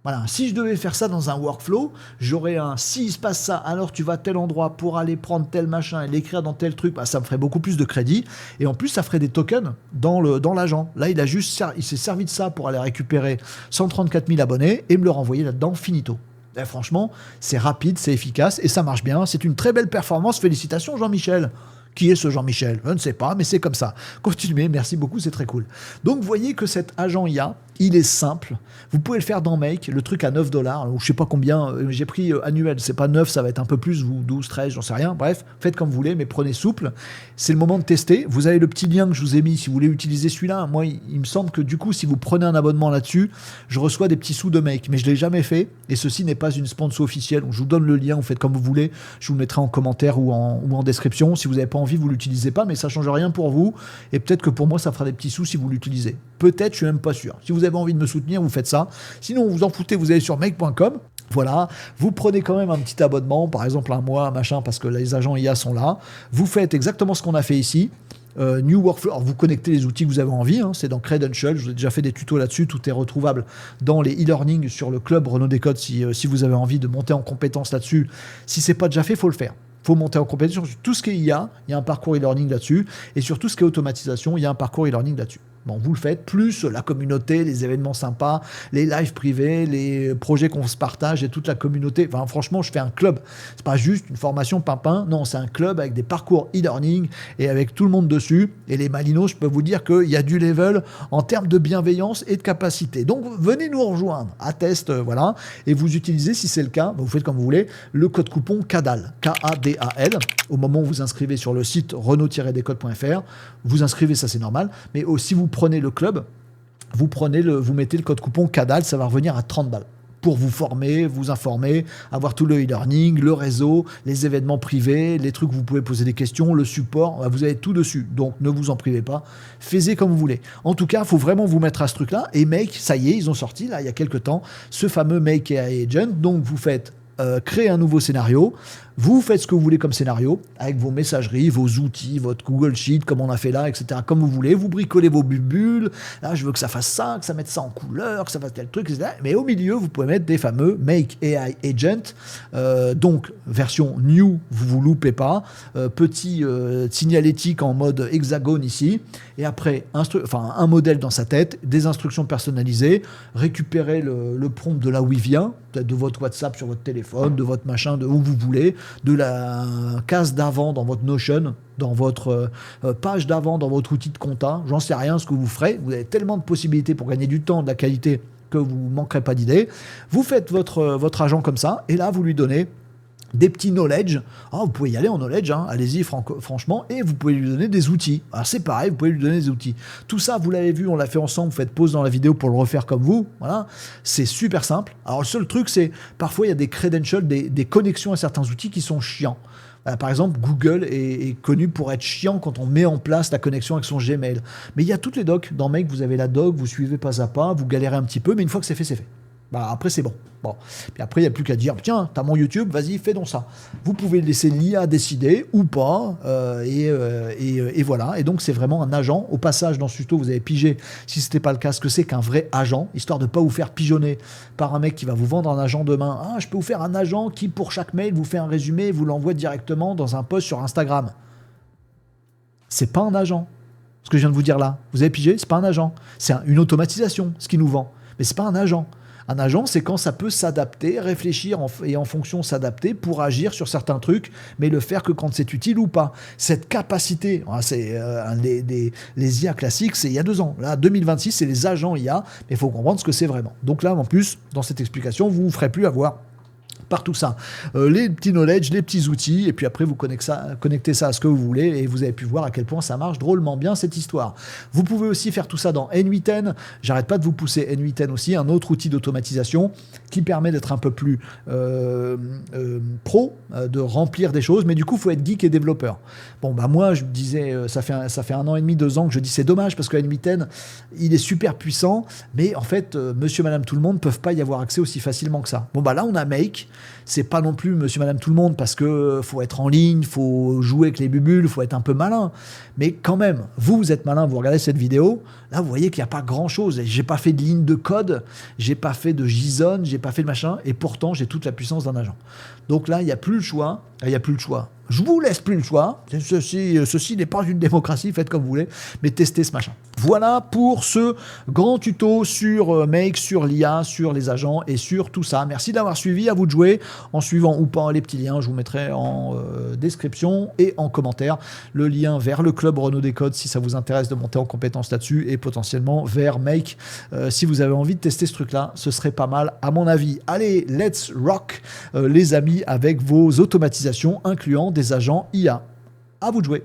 Voilà. Si je devais faire ça dans un workflow, j'aurais s'il se passe ça, alors tu vas à tel endroit pour aller prendre tel machin et l'écrire dans tel truc, bah, ça me ferait beaucoup plus de crédit. Et en plus, ça ferait des tokens dans l'agent. Là, il s'est servi de ça pour aller récupérer 134 000 abonnés et me le renvoyer là-dedans, finito. Et franchement, c'est rapide, c'est efficace et ça marche bien. C'est une très belle performance. Félicitations, Jean-Michel. Qui est ce Jean-Michel? Je ne sais pas, mais c'est comme ça. Continuez, merci beaucoup, c'est très cool. Donc, vous voyez que cet agent IA, il est simple. Vous pouvez le faire dans Make, le truc à $9, ou je sais pas combien, j'ai pris annuel, c'est pas 9, ça va être un peu plus, ou 12, 13, j'en sais rien. Bref, faites comme vous voulez, mais prenez souple. C'est le moment de tester. Vous avez le petit lien que je vous ai mis si vous voulez utiliser celui-là. Moi, il me semble que du coup, si vous prenez un abonnement là-dessus, je reçois des petits sous de Make, mais je l'ai jamais fait, et ceci n'est pas une sponsor officielle. Donc, je vous donne le lien, vous faites comme vous voulez. Je vous le mettrai en commentaire ou en description. Si vous n'avez pas envie, vous l'utilisez pas, mais ça change rien pour vous. Et peut-être que pour moi, ça fera des petits sous si vous l'utilisez. Peut-être, je suis même pas sûr. Si vous avez envie de me soutenir, vous faites ça. Sinon, vous en foutez, vous allez sur make.com. Voilà, vous prenez quand même un petit abonnement, par exemple un mois, machin, parce que les agents IA sont là. Vous faites exactement ce qu'on a fait ici. New Workflow, alors vous connectez les outils que vous avez envie, hein, c'est dans Credential, je vous ai déjà fait des tutos là-dessus, tout est retrouvable dans les e-learning sur le club Renaud Décode si vous avez envie de monter en compétence là-dessus. Si c'est pas déjà fait, il faut le faire. Il faut monter en compétence sur tout ce qui est IA, il y a un parcours e-learning là-dessus, et sur tout ce qui est automatisation, il y a un parcours e-learning là-dessus. Bon, vous le faites, plus la communauté, les événements sympas, les lives privés, les projets qu'on se partage et toute la communauté. Enfin, franchement, je fais un club. C'est pas juste une formation pimpin. Non, c'est un club avec des parcours e-learning et avec tout le monde dessus. Et les Malinos, je peux vous dire qu'il y a du level en termes de bienveillance et de capacité. Donc, venez nous rejoindre à Test, voilà. Et vous utilisez, si c'est le cas, vous faites comme vous voulez, le code coupon CADAL, K-A-D-A-L. Au moment où vous inscrivez sur le site renaud-décode.fr, vous inscrivez, ça c'est normal. Mais aussi, vous prenez le club, vous mettez le code coupon CADAL, ça va revenir à 30 balles. Pour vous former, vous informer, avoir tout le e-learning, le réseau, les événements privés, les trucs où vous pouvez poser des questions, le support, vous avez tout dessus. Donc ne vous en privez pas, faites comme vous voulez. En tout cas, il faut vraiment vous mettre à ce truc-là. Et Make, ça y est, ils ont sorti là il y a quelques temps ce fameux Make AI Agent. Donc vous faites créer un nouveau scénario. Vous faites ce que vous voulez comme scénario, avec vos messageries, vos outils, votre Google Sheet, comme on a fait là, etc. Comme vous voulez, vous bricolez vos bulles. Là, je veux que ça fasse ça, que ça mette ça en couleur, que ça fasse tel truc, etc. Mais au milieu, vous pouvez mettre des fameux Make AI Agent. Donc, version new, vous loupez pas. Petit signalétique en mode hexagone ici. Et après, un modèle dans sa tête, des instructions personnalisées, récupérer le prompt de là où il vient, peut-être de votre WhatsApp sur votre téléphone, de votre machin, de où vous voulez, de la case d'avant dans votre Notion, dans votre page d'avant dans votre outil de compta, j'en sais rien ce que vous ferez, vous avez tellement de possibilités pour gagner du temps, de la qualité, que vous ne manquerez pas d'idées. Vous faites votre agent comme ça, et là vous lui donnez des petits knowledge. Vous pouvez y aller en knowledge, hein. Allez-y franchement, et vous pouvez lui donner des outils. Alors c'est pareil, vous pouvez lui donner des outils. Tout ça, vous l'avez vu, on l'a fait ensemble, vous faites pause dans la vidéo pour le refaire comme vous. Voilà, c'est super simple. Alors le seul truc, c'est parfois il y a des credentials, des connexions à certains outils qui sont chiants. Par exemple, Google est connu pour être chiant quand on met en place la connexion avec son Gmail. Mais il y a toutes les docs. Dans Make, vous avez la doc, vous suivez pas à pas, vous galérez un petit peu, mais une fois que c'est fait, c'est fait. Bah, après, c'est bon. Bon. Puis après, il n'y a plus qu'à dire, tiens, t'as mon YouTube, vas-y, fais donc ça. Vous pouvez laisser l'IA décider ou pas, et voilà. Et donc, c'est vraiment un agent. Au passage, dans ce tuto, vous avez pigé, si ce n'était pas le cas, ce que c'est qu'un vrai agent, histoire de ne pas vous faire pigeonner par un mec qui va vous vendre un agent demain. Ah, je peux vous faire un agent qui, pour chaque mail, vous fait un résumé et vous l'envoie directement dans un post sur Instagram. C'est pas un agent. Ce que je viens de vous dire là, vous avez pigé, c'est pas un agent. C'est une automatisation, ce qui nous vend. Mais c'est pas un agent. Un agent, c'est quand ça peut s'adapter, réfléchir et en fonction s'adapter pour agir sur certains trucs, mais le faire que quand c'est utile ou pas. Cette capacité, c'est les IA classiques, c'est il y a 2 ans. Là, 2026, c'est les agents IA, mais il faut comprendre ce que c'est vraiment. Donc là, en plus, dans cette explication, vous ne vous ferez plus avoir par tout ça. Les petits knowledge, les petits outils, et puis après vous connectez ça à ce que vous voulez, et vous avez pu voir à quel point ça marche drôlement bien cette histoire. Vous pouvez aussi faire tout ça dans N8N, j'arrête pas de vous pousser N8N aussi, un autre outil d'automatisation qui permet d'être un peu plus pro, de remplir des choses, mais du coup il faut être geek et développeur. Bon bah moi je disais, ça fait 1 an et demi, 2 ans que je dis c'est dommage parce que N8N il est super puissant, mais en fait monsieur madame tout le monde peuvent pas y avoir accès aussi facilement que ça. Bon bah là on a Make. C'est pas non plus monsieur, madame, tout le monde parce que faut être en ligne, faut jouer avec les bulles, faut être un peu malin. Mais quand même, vous êtes malin, vous regardez cette vidéo, là vous voyez qu'il n'y a pas grand chose. J'ai pas fait de ligne de code, j'ai pas fait de JSON, j'ai pas fait de machin, et pourtant j'ai toute la puissance d'un agent. Donc là, il n'y a plus le choix. Je vous laisse plus le choix. Ceci n'est pas une démocratie, faites comme vous voulez, mais testez ce machin. Voilà pour ce grand tuto sur Make, sur l'IA, sur les agents et sur tout ça. Merci d'avoir suivi, à vous de jouer en suivant ou pas les petits liens. Je vous mettrai en description et en commentaire le lien vers le club Renaud Décode si ça vous intéresse de monter en compétence là-dessus, et potentiellement vers Make si vous avez envie de tester ce truc-là. Ce serait pas mal à mon avis. Allez, let's rock les amis avec vos automatisations incluant des agents IA. À vous de jouer.